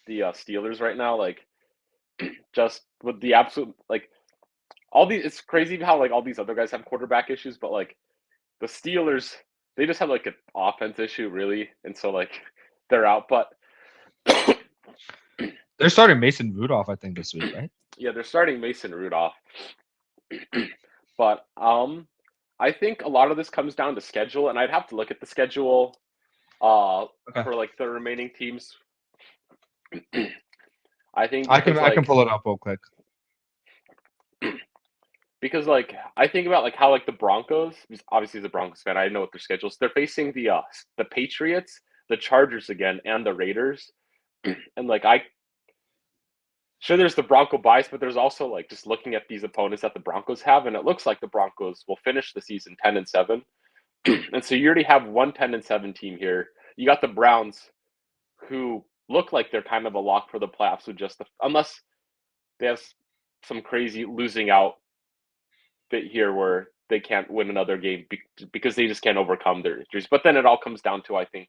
[SPEAKER 2] Steelers right now, like just with the absolute like all these. It's crazy how like all these other guys have quarterback issues, but like the Steelers, they just have like an offense issue really, and so like they're out. But
[SPEAKER 1] They're starting Mason Rudolph, I think, this week, right?
[SPEAKER 2] yeah, they're starting Mason Rudolph. But I think a lot of this comes down to schedule, and I'd have to look at the schedule
[SPEAKER 1] Okay.
[SPEAKER 2] for like the remaining teams. I think
[SPEAKER 1] I can pull it up real quick.
[SPEAKER 2] because like I think about like how like the Broncos, because obviously as a Broncos fan, I know what their schedules. They're facing the Patriots, the Chargers again, and the Raiders. And like I sure there's the Bronco bias, but there's also like just looking at these opponents that the Broncos have, and it looks like the Broncos will finish the season 10-7. And so you already have one 10-7 team here. You got the Browns, who look like they're kind of a lock for the playoffs with just unless they have some crazy losing out bit here where they can't win another game because they just can't overcome their injuries. But then it all comes down to I think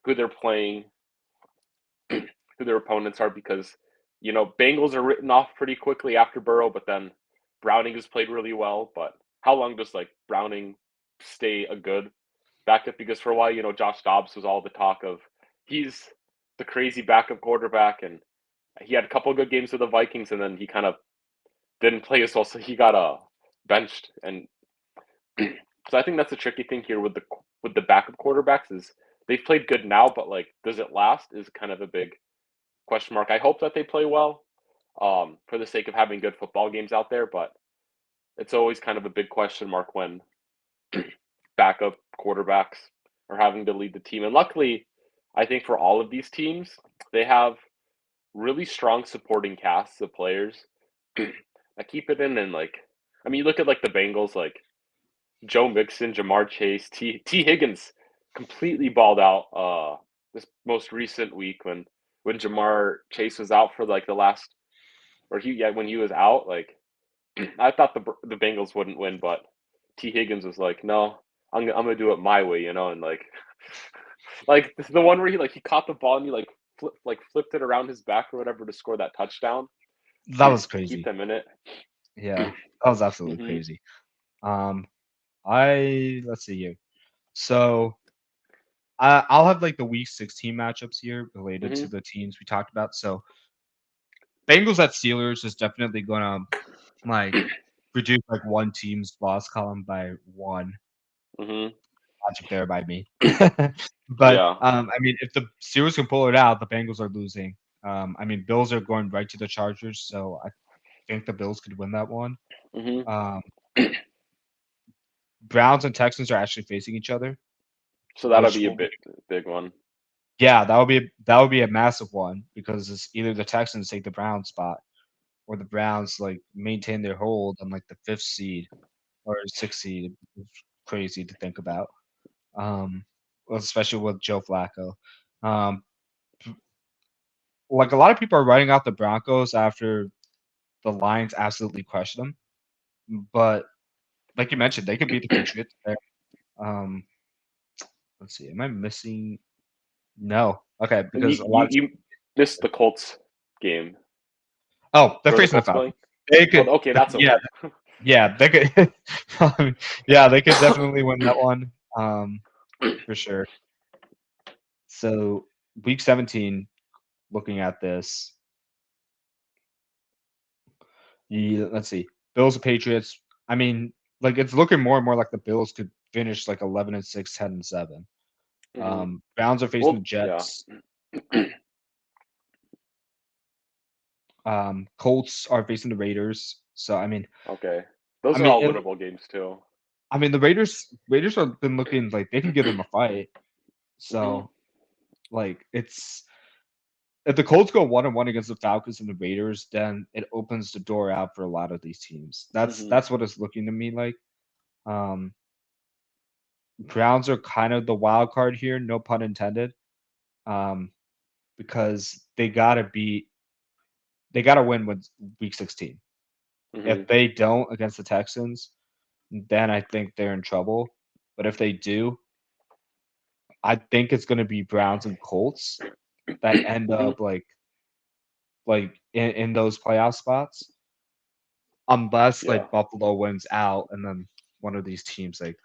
[SPEAKER 2] who they're playing, who their opponents are, because Bengals are written off pretty quickly after Burrow, but then Browning has played really well. But how long does like Browning stay a good backup? Because for a while, Josh Dobbs was all the talk of he's the crazy backup quarterback, and he had a couple of good games with the Vikings, and then he kind of didn't play as well, so he got benched. And so I think that's a tricky thing here with the backup quarterbacks is they've played good now, but like, does it last? Is kind of a big question mark. I hope that they play well, for the sake of having good football games out there, but it's always kind of a big question mark when backup quarterbacks are having to lead the team. And luckily, I think for all of these teams, they have really strong supporting casts of players that keep it in. And like, I mean, you look at like the Bengals, like Joe Mixon, Jamar Chase, T Higgins completely balled out this most recent week when Jamar Chase was out for like the last or when he was out, like I thought the Bengals wouldn't win, but T Higgins was like, "No, I'm gonna do it my way," and like like the one where he caught the ball and he flipped it around his back or whatever to score that touchdown
[SPEAKER 1] That was
[SPEAKER 2] to keep
[SPEAKER 1] crazy.
[SPEAKER 2] them in it.
[SPEAKER 1] Yeah, that was absolutely
[SPEAKER 2] Hmm.
[SPEAKER 1] crazy. Um, let's see here. So I'll have like the week 16 matchups here related to
[SPEAKER 2] Hmm.
[SPEAKER 1] the teams we talked about. So Bengals at Steelers is definitely gonna like reduce like one team's loss column by one.
[SPEAKER 2] Hmm.
[SPEAKER 1] Logic there by me. But
[SPEAKER 2] Yeah.
[SPEAKER 1] I mean, if the Steelers can pull it out, the Bengals are losing. I mean, Bills are going right to the Chargers, so I think the Bills could win that one.
[SPEAKER 2] Hmm.
[SPEAKER 1] Um, Browns and Texans are actually facing each other,
[SPEAKER 2] So that'll
[SPEAKER 1] which
[SPEAKER 2] be a
[SPEAKER 1] will be
[SPEAKER 2] big one.
[SPEAKER 1] yeah, that would be a massive one because it's either the Texans take the Browns spot or the Browns like maintain their hold on like the 5th seed or 6th seed. It's crazy to think about. Well, especially with Joe Flacco. Um, like a lot of people are writing out the Broncos after the Lions absolutely crushed them, but like you mentioned, they could beat the Patriots there. Um, let's see. Am I missing? No. Okay,
[SPEAKER 2] And
[SPEAKER 1] because a lot of
[SPEAKER 2] you missed the Colts game.
[SPEAKER 1] they're
[SPEAKER 2] Where are the
[SPEAKER 1] facing the
[SPEAKER 2] Colts playing?
[SPEAKER 1] Falcons. They
[SPEAKER 2] Oh,
[SPEAKER 1] could,
[SPEAKER 2] okay, that's
[SPEAKER 1] yeah,
[SPEAKER 2] okay.
[SPEAKER 1] yeah, they could, yeah, they could definitely win that one, for sure. So week 17, looking at this, let's see, Bills and Patriots. I mean, like it's looking more and more like the Bills could finish like 11-6, 10-7.
[SPEAKER 2] hmm
[SPEAKER 1] Browns are facing the
[SPEAKER 2] Well, yeah.
[SPEAKER 1] Jets. Colts are facing the Raiders. So
[SPEAKER 2] Okay.
[SPEAKER 1] I
[SPEAKER 2] Those are
[SPEAKER 1] mean,
[SPEAKER 2] all
[SPEAKER 1] it,
[SPEAKER 2] winnable games too.
[SPEAKER 1] the Raiders have been looking like they can give them a fight.
[SPEAKER 2] hmm
[SPEAKER 1] So like it's if the Colts go 1-1 against the Falcons and the Raiders, then it opens the door out for a lot of these teams.
[SPEAKER 2] hmm
[SPEAKER 1] That's what it's looking to me like. Um, Browns are kind of the wild card here, no pun intended, um, because they gotta win with week 16.
[SPEAKER 2] hmm
[SPEAKER 1] If they don't against the Texans, then I think they're in trouble. But if they do, I think it's going to be Browns and Colts that end
[SPEAKER 2] hmm
[SPEAKER 1] up in those playoff spots, unless
[SPEAKER 2] Yeah.
[SPEAKER 1] like Buffalo wins out and then one of these teams like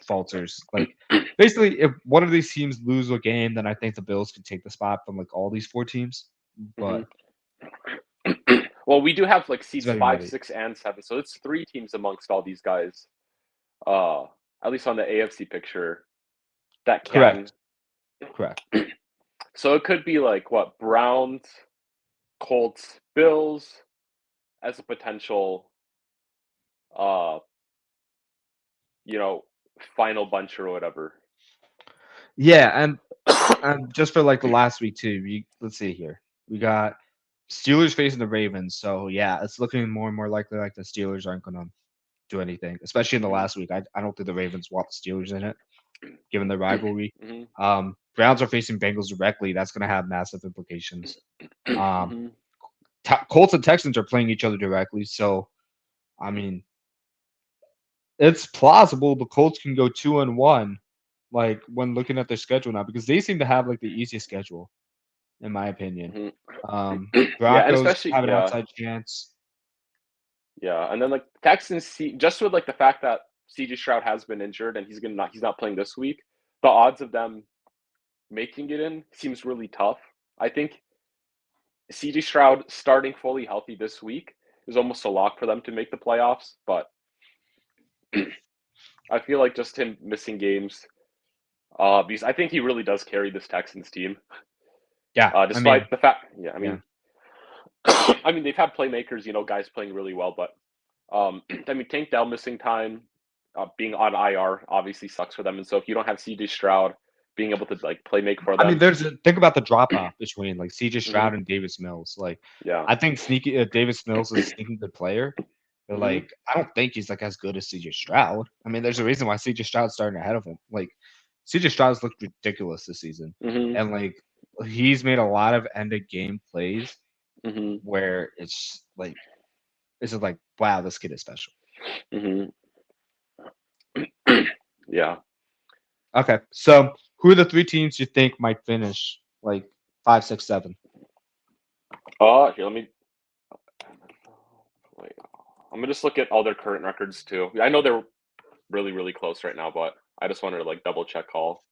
[SPEAKER 1] falters. Like basically, if one of these teams lose a game, then I think the Bills could take the spot from like all these four teams.
[SPEAKER 2] hmm
[SPEAKER 1] But
[SPEAKER 2] Well, we do have like
[SPEAKER 1] it's
[SPEAKER 2] seeds
[SPEAKER 1] gonna be
[SPEAKER 2] 5,
[SPEAKER 1] muddy.
[SPEAKER 2] 6, and 7, so it's 3 teams amongst all these guys. Uh, at least on the AFC picture, that can.
[SPEAKER 1] Correct. Correct.
[SPEAKER 2] So it could be like what Browns, Colts, Bills as a potential, uh, you know, final bunch or whatever.
[SPEAKER 1] Yeah, and just for like the last week too, let's see here. We got Steelers facing the Ravens. So yeah, it's looking more and more likely like the Steelers aren't gonna do anything, especially in the
[SPEAKER 2] hmm
[SPEAKER 1] last week. I don't think the Ravens want the Steelers in it, given the rivalry.
[SPEAKER 2] hmm
[SPEAKER 1] Browns are facing Bengals directly. That's gonna have massive implications. Um,
[SPEAKER 2] hmm
[SPEAKER 1] Colts and Texans are playing each other directly. So I mean, it's plausible the Colts can go 2-1, like when looking at their schedule now, because they seem to have like the easiest schedule, in my opinion.
[SPEAKER 2] hmm Yeah, and
[SPEAKER 1] Broncos
[SPEAKER 2] especially
[SPEAKER 1] have an outside chance.
[SPEAKER 2] yeah, and then like Texans see just with like the fact that CJ Stroud has been injured and he's not playing this week, the odds of them making it in seems really tough. I think CJ Stroud starting fully healthy this week is almost a lock for them to make the playoffs, but I feel like just him missing games, because I think he really does carry this Texans team.
[SPEAKER 1] Yeah,
[SPEAKER 2] Despite the fact, yeah,
[SPEAKER 1] yeah.
[SPEAKER 2] I mean they've had playmakers, guys playing really well, but I mean Tank Dell missing time, being on IR obviously sucks for them, and so if you don't have CJ Stroud being able to like play make for them,
[SPEAKER 1] Think about the drop off between like CJ
[SPEAKER 2] hmm
[SPEAKER 1] Stroud and Davis Mills. Like,
[SPEAKER 2] yeah,
[SPEAKER 1] I think sneaky Davis Mills is a sneaky good player, but
[SPEAKER 2] hmm
[SPEAKER 1] like I don't think he's like as good as CJ Stroud. There's a reason why CJ Stroud's starting ahead of him. Like, CJ Stroud's looked ridiculous this season,
[SPEAKER 2] hmm
[SPEAKER 1] and like he's made a lot of end of game plays
[SPEAKER 2] hmm
[SPEAKER 1] where it's just like wow, this kid is special.
[SPEAKER 2] hmm yeah.
[SPEAKER 1] Okay, so who are the three teams you think might finish like 5, 6, 7?
[SPEAKER 2] Here, let me wait. I'm gonna just look at all their current records too. I know they're really, really close right now, but I just wanted to like double check all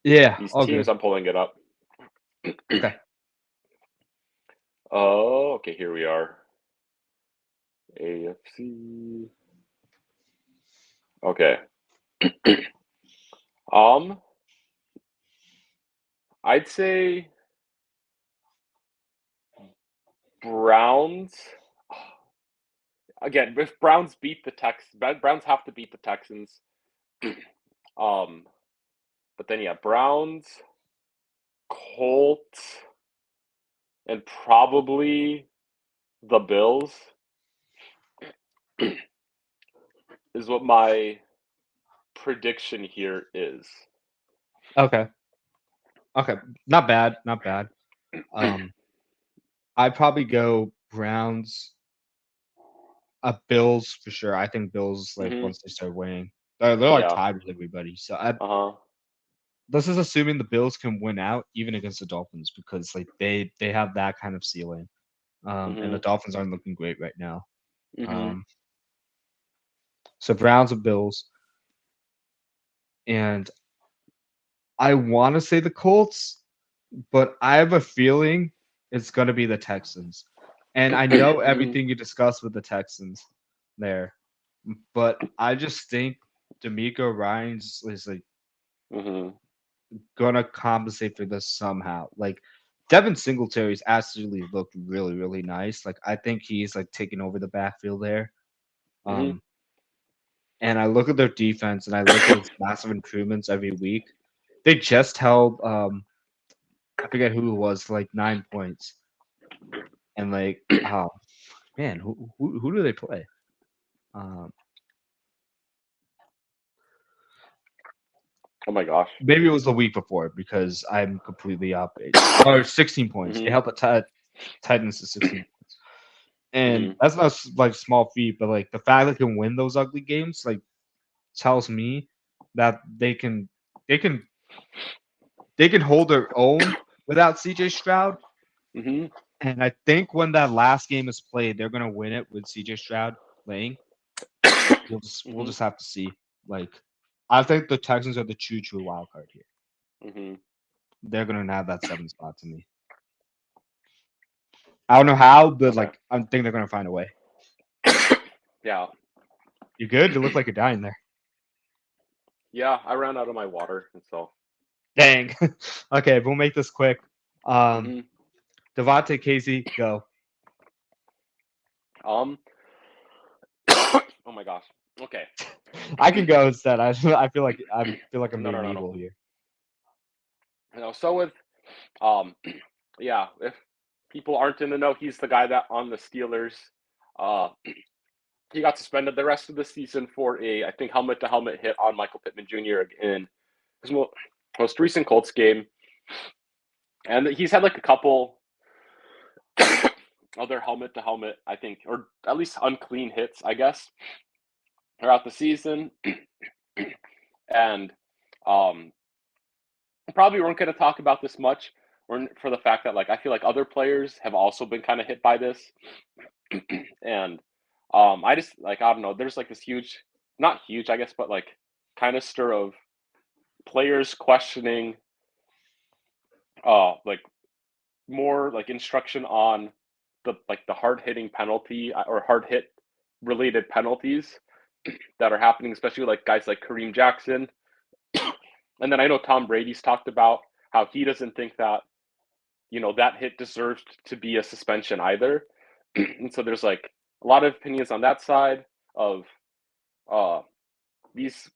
[SPEAKER 1] Yeah,
[SPEAKER 2] these
[SPEAKER 1] all
[SPEAKER 2] teams.
[SPEAKER 1] good.
[SPEAKER 2] I'm pulling it up.
[SPEAKER 1] Okay.
[SPEAKER 2] Oh, okay, here we are. AFC. Okay. Um, I'd say Browns. Again, if Browns beat the Browns have to beat the Texans. Um, but then yeah, Browns, Colts, and probably the Bills is what my prediction here is.
[SPEAKER 1] Okay. Okay. Not bad. Not bad. Um, I'd probably go Browns, Bills for sure. I think Bills like
[SPEAKER 2] hmm
[SPEAKER 1] once they start winning, They're like
[SPEAKER 2] Yeah.
[SPEAKER 1] tied with everybody. So
[SPEAKER 2] Uh-huh.
[SPEAKER 1] this is assuming the Bills can win out even against the Dolphins because like they have that kind of ceiling. And the
[SPEAKER 2] Mhm.
[SPEAKER 1] Dolphins aren't looking great right now.
[SPEAKER 2] Mhm.
[SPEAKER 1] Um, so Browns and Bills, and I want to say the Colts, but I have a feeling it's gonna be the Texans. And I know
[SPEAKER 2] Mhm.
[SPEAKER 1] everything you discussed with the Texans there, but I just think D'Amico Ryan's is like
[SPEAKER 2] Mhm.
[SPEAKER 1] gonna compensate for this somehow. Like Devin Singletary's actually looked really, really nice. Like I think he's like taking over the backfield there.
[SPEAKER 2] Mhm.
[SPEAKER 1] Um, and I look at their defense and I look at its massive improvements every week. They just held I forget who it was for like 9 points. And like oh man, who do they play? Um
[SPEAKER 2] Oh my gosh.
[SPEAKER 1] Maybe it was the week before because I'm completely up. Or 16 points. They
[SPEAKER 2] Mhm.
[SPEAKER 1] held the Titans to 16. And
[SPEAKER 2] Mhm.
[SPEAKER 1] that's not like small feat, but like the fact they can win those ugly games, like tells me that they can they can hold their own without CJ Stroud.
[SPEAKER 2] Mhm.
[SPEAKER 1] And I think when that last game is played, they're gonna win it with CJ Stroud playing. We'll
[SPEAKER 2] Mhm.
[SPEAKER 1] just have to see. Like I think the Texans are the true wild card here.
[SPEAKER 2] Mhm.
[SPEAKER 1] They're gonna have that 7 spot to me. I don't know how, but
[SPEAKER 2] Okay.
[SPEAKER 1] like I think they're gonna find a way.
[SPEAKER 2] Yeah.
[SPEAKER 1] You good? You look like you're dying there.
[SPEAKER 2] Yeah, I ran out of my water, and so.
[SPEAKER 1] Dang. Okay, we'll make this quick. Um,
[SPEAKER 2] Mhm.
[SPEAKER 1] Devontae Casey, go.
[SPEAKER 2] Um. Oh my gosh. Okay.
[SPEAKER 1] I can go instead. I feel like I'm
[SPEAKER 2] No, no,
[SPEAKER 1] being
[SPEAKER 2] no, no.
[SPEAKER 1] evil here.
[SPEAKER 2] So with yeah, if people aren't in the know, he's the guy that on the Steelers, uh, he got suspended the rest of the season for a, I think, helmet to helmet hit on Michael Pittman Jr. in his most recent Colts game, and he's had like a couple other helmet to helmet, I think, or at least unclean hits, I guess, throughout the season, and um, probably weren't going to talk about this much, or for the fact that like I feel like other players have also been kind of hit by this, and I just like I don't know. There's like this huge, not huge, I guess, but like kind of stir of players questioning, like more like instruction on the hard hitting penalty or hard hit related penalties that are happening, especially like guys like Kareem Jackson, and then I know Tom Brady's talked about how he doesn't think that that hit deserved to be a suspension either, and so there's like a lot of opinions on that side of uh these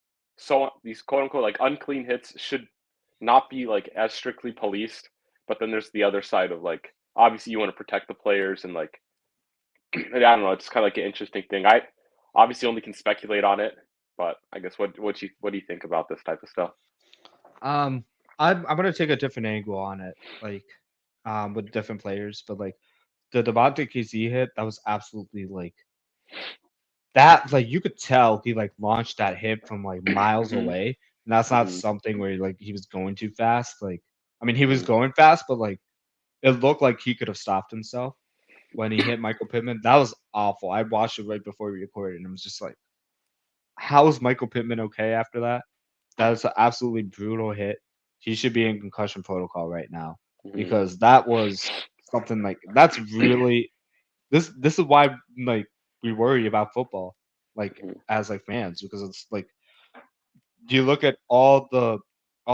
[SPEAKER 2] these quote unquote like unclean hits should not be like as strictly policed. But then there's the other side of like obviously you want to protect the players and like I don't know, it's kind of like an interesting thing. I obviously only can speculate on it, but I guess what do you think about this type of stuff?
[SPEAKER 1] Um, I'm gonna take a different angle on it, like with different players, but like the Devontae Casey hit, that was absolutely like that. Like you could tell he like launched that hit from like miles
[SPEAKER 2] Hmm.
[SPEAKER 1] away, and that's not
[SPEAKER 2] Hmm.
[SPEAKER 1] something where like he was going too fast. Like I mean, he was
[SPEAKER 2] Hmm.
[SPEAKER 1] going fast, but like it looked like he could have stopped himself when he hit Michael Pittman. That was awful. I watched it right before we recorded, and it was just like, how is Michael Pittman okay after that? That was an absolutely brutal hit. He should be in concussion protocol right now
[SPEAKER 2] Hmm.
[SPEAKER 1] because that was something like that's really this is why like we worry about football like
[SPEAKER 2] Hmm.
[SPEAKER 1] as like fans because it's like you look at all the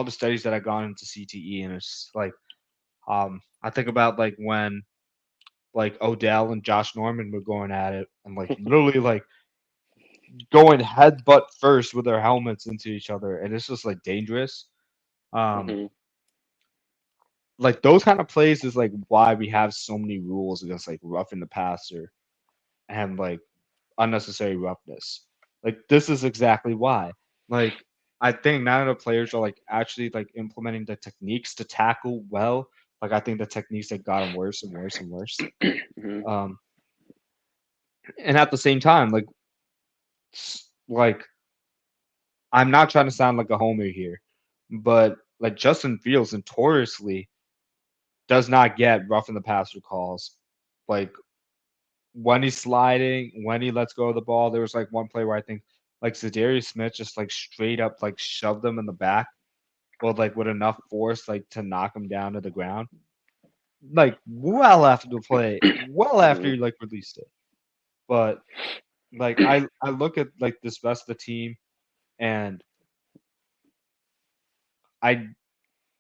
[SPEAKER 1] studies that have gone into CTE and it's like I think about like when like Odell and Josh Norman were going at it and like literally like going head butt first with their helmets into each other and it's just like dangerous. Um
[SPEAKER 2] Hmm.
[SPEAKER 1] like those kind of plays is like why we have so many rules against like roughing the passer and like unnecessary roughness. Like this is exactly why. Like I think none of the players are like actually like implementing the techniques to tackle well. Like I think the techniques have gotten worse and worse and worse.
[SPEAKER 2] Hmm.
[SPEAKER 1] Um, and at the same time, like like I'm not trying to sound like a homer here, but like Justin Fields notoriously does not get rough in the passer calls. Like when he's sliding, when he lets go of the ball, there was like one play where I think like Zadarius Smith just like straight up like shoved him in the back, but like with enough force like to knock him down to the ground. Like well after the play, well after
[SPEAKER 2] Mhm.
[SPEAKER 1] he like released it. But like I look at like this rest of the team and I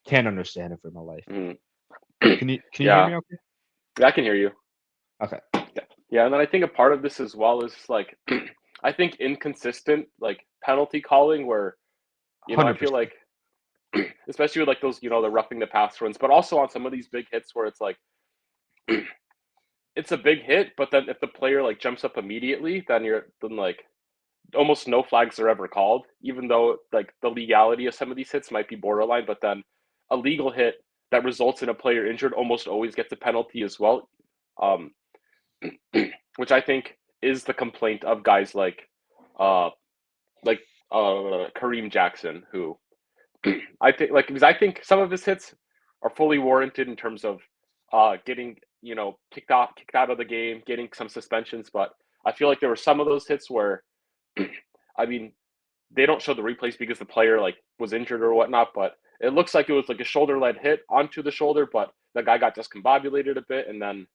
[SPEAKER 1] can't understand it for my life.
[SPEAKER 2] Mhm.
[SPEAKER 1] Can you hear
[SPEAKER 2] Yeah,
[SPEAKER 1] me okay?
[SPEAKER 2] I can hear you.
[SPEAKER 1] Okay.
[SPEAKER 2] Yeah, yeah, and then I think a part of this as well is like I think inconsistent like penalty calling where I feel
[SPEAKER 1] 100%.
[SPEAKER 2] like especially with like those the roughing the pass runs, but also on some of these big hits where it's like it's a big hit, but then if the player like jumps up immediately, then like almost no flags are ever called, even though like the legality of some of these hits might be borderline, but then a legal hit that results in a player injured almost always gets a penalty as well. Um, which I think is the complaint of guys uh like Kareem Jackson, who I think like because I think some of his hits are fully warranted in terms of getting kicked out of the game, getting some suspensions, but I feel like there were some of those hits where I mean they don't show the replays because the player like was injured or whatnot, but it looks like it was like a shoulder led hit onto the shoulder, but the guy got discombobulated a bit, and then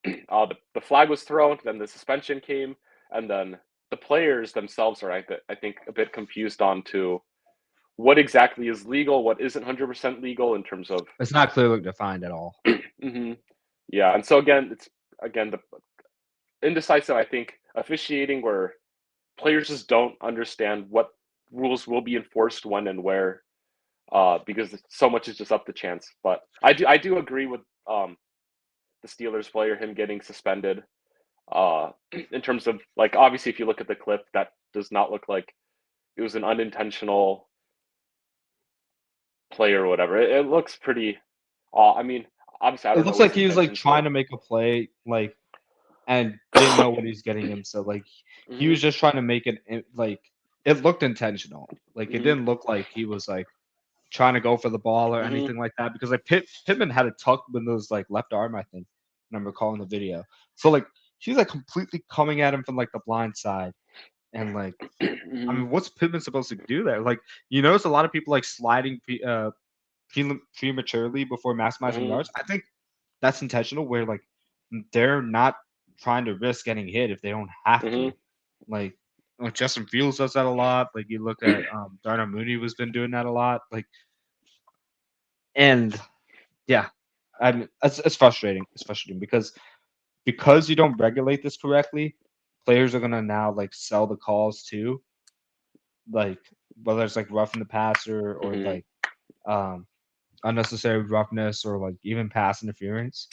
[SPEAKER 2] the flag was thrown, then the suspension came, and then the players themselves are I think a bit confused on to what exactly is legal, what isn't 100% legal in terms of.
[SPEAKER 1] It's not clearly defined at all.
[SPEAKER 2] Hmm. Yeah, and so again, it's again the indecisive. I think officiating where players just don't understand what rules will be enforced when and where, because so much is just up to chance. But I do agree with the Steelers player him getting suspended. In terms of like obviously if you look at the clip, that does not look like it was an unintentional play or whatever. It looks pretty. I mean, obviously I
[SPEAKER 1] It
[SPEAKER 2] don't know
[SPEAKER 1] looks
[SPEAKER 2] what
[SPEAKER 1] like
[SPEAKER 2] his
[SPEAKER 1] he was like
[SPEAKER 2] intentions
[SPEAKER 1] trying
[SPEAKER 2] were.
[SPEAKER 1] to make a play, like, and didn't know what he's getting himself. Like he
[SPEAKER 2] Hmm.
[SPEAKER 1] was just trying to make it like it looked intentional. Like it
[SPEAKER 2] Hmm.
[SPEAKER 1] didn't look like he was like trying to go for the ball or
[SPEAKER 2] Hmm.
[SPEAKER 1] anything like that. Because like Pittman had it tucked with his like left arm, I think, and I'm recalling the video. So like he's like completely coming at him from like the blind side, and like I
[SPEAKER 2] Hmm.
[SPEAKER 1] mean, what's Pittman supposed to do there? Like you notice a lot of people like sliding prematurely before maximizing
[SPEAKER 2] Hmm.
[SPEAKER 1] yards. I think that's intentional where like they're not trying to risk getting hit if they don't have
[SPEAKER 2] Hmm.
[SPEAKER 1] to. Like Justin Fields does that a lot. Like you look at Darnell Mooney was been doing that a lot. Like and yeah, it's frustrating. It's frustrating because you don't regulate this correctly, players are gonna now like sell the calls too. Like whether it's like roughing the passer or
[SPEAKER 2] Hmm.
[SPEAKER 1] like um unnecessary roughness or like even pass interference.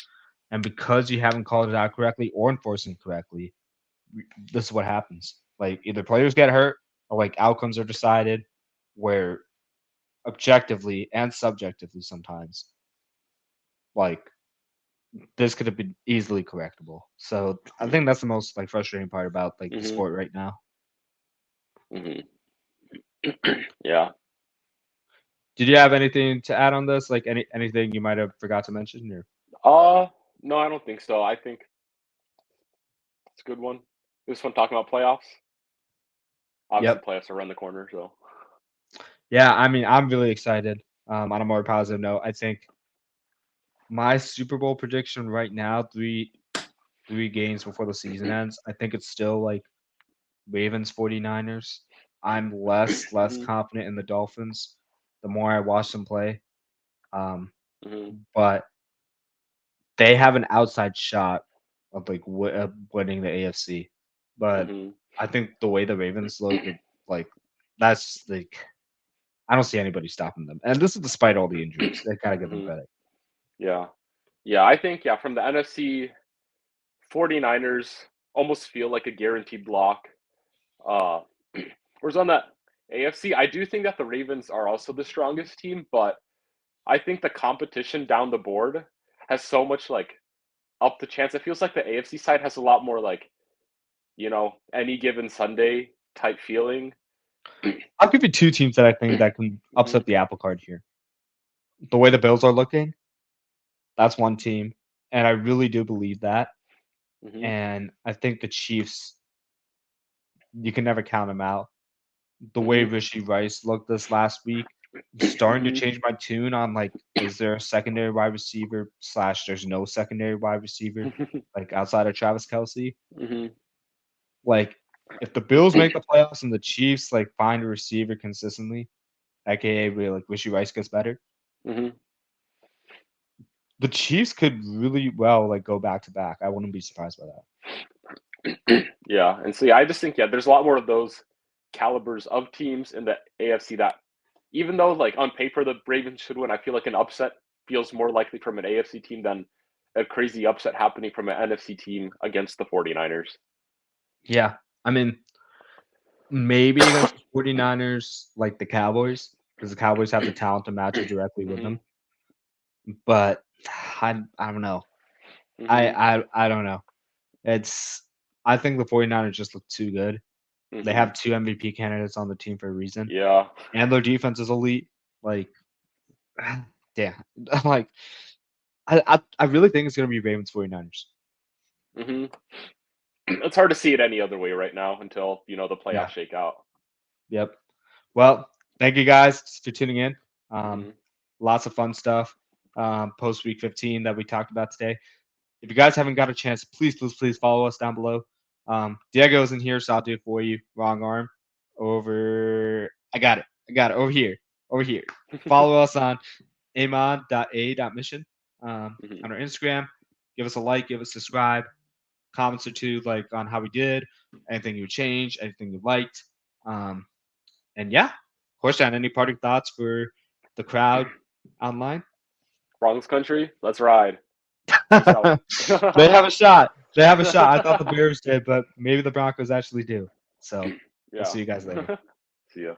[SPEAKER 1] And because you haven't called it out correctly or enforcing it correctly, this is what happens. Like either players get hurt or like outcomes are decided where objectively and subjectively sometimes like this could have been easily correctable. So I think that's the most like frustrating part about like the
[SPEAKER 2] Hmm.
[SPEAKER 1] sport right now.
[SPEAKER 2] Hmm. Yeah.
[SPEAKER 1] Did you have anything to add on this? Like anything you might have forgot to mention or
[SPEAKER 2] Uh, no, I don't think so. I think it's a good one. It was fun talking about playoffs. Obviously,
[SPEAKER 1] Yep.
[SPEAKER 2] playoffs are around the corner, so.
[SPEAKER 1] Yeah, I mean I'm really excited. On a more positive note, I think my Super Bowl prediction right now, three games before the season ends, I think it's still like Ravens 49ers. I'm less
[SPEAKER 2] Hmm.
[SPEAKER 1] confident in the Dolphins the more I watch them play. Um,
[SPEAKER 2] Hmm.
[SPEAKER 1] but they have an outside shot of like winning the AFC. But
[SPEAKER 2] Hmm.
[SPEAKER 1] I think the way the Ravens look, like that's like I don't see anybody stopping them. And this is despite all the injuries. They gotta give them
[SPEAKER 2] Hmm.
[SPEAKER 1] credit.
[SPEAKER 2] Yeah. Yeah, I think from the NFC, 49ers almost feel like a guaranteed lock. Uh, whereas on the AFC, I do think that the Ravens are also the strongest team, but I think the competition down the board has so much like up the chance. It feels like the AFC side has a lot more like any given Sunday type feeling.
[SPEAKER 1] I'll give you two teams that I think that can
[SPEAKER 2] Mhm.
[SPEAKER 1] upset the apple cart here. The way the Bills are looking, that's one team, and I really do believe that.
[SPEAKER 2] Mhm.
[SPEAKER 1] And I think the Chiefs, you can never count them out. The way
[SPEAKER 2] Mhm.
[SPEAKER 1] Rishi Rice looked this last week, I'm starting to
[SPEAKER 2] Mhm.
[SPEAKER 1] change my tune on like, is there a secondary wide receiver slash there's no secondary wide receiver like outside of Travis Kelsey?
[SPEAKER 2] Mhm.
[SPEAKER 1] Like, if the Bills make the playoffs and the Chiefs like find a receiver consistently, aka where like Rishi Rice gets better,
[SPEAKER 2] Mhm.
[SPEAKER 1] the Chiefs could really well like go back to back. I wouldn't be surprised by that.
[SPEAKER 2] Yeah, and so yeah, I just think there's a lot more of those calibers of teams in the AFC that, even though like on paper the Ravens should win, I feel like an upset feels more likely from an AFC team than a crazy upset happening from an NFC team against the 49ers.
[SPEAKER 1] Yeah. I mean, maybe against the 49ers, like the Cowboys, because the Cowboys have the talent to match it directly with
[SPEAKER 2] Mhm.
[SPEAKER 1] them. But I don't know.
[SPEAKER 2] Mhm.
[SPEAKER 1] I don't know. It's I think the 49ers just look too good. They
[SPEAKER 2] Mhm.
[SPEAKER 1] have 2 MVP candidates on the team for a reason,
[SPEAKER 2] Yeah.
[SPEAKER 1] and their defense is elite. Like, damn. Like, I really think it's gonna be Ravens 49ers.
[SPEAKER 2] Mhm. It's hard to see it any other way right now until, the playoffs
[SPEAKER 1] Yeah.
[SPEAKER 2] shake out.
[SPEAKER 1] Yep. Well, thank you guys for tuning in. Um,
[SPEAKER 2] Mhm.
[SPEAKER 1] lots of fun stuff post week 15 that we talked about today. If you guys haven't got a chance, please follow us down below. Diego's in here, so I'll do it for you. Wrong arm. Over. I got it. Over here. Over here. Follow us on amon.a.mission
[SPEAKER 2] Mhm.
[SPEAKER 1] on our Instagram. Give us a like, give us a subscribe, comments or two like on how we did, anything you would change, anything you liked. Um, and yeah, of course, John, any parting thoughts for the crowd online?
[SPEAKER 2] Bronx country, let's ride. Peace out.
[SPEAKER 1] They have a shot. They have a shot. I thought the Bears did, but maybe the Broncos actually do. So we'll
[SPEAKER 2] Yeah.
[SPEAKER 1] see you guys later.
[SPEAKER 2] See ya.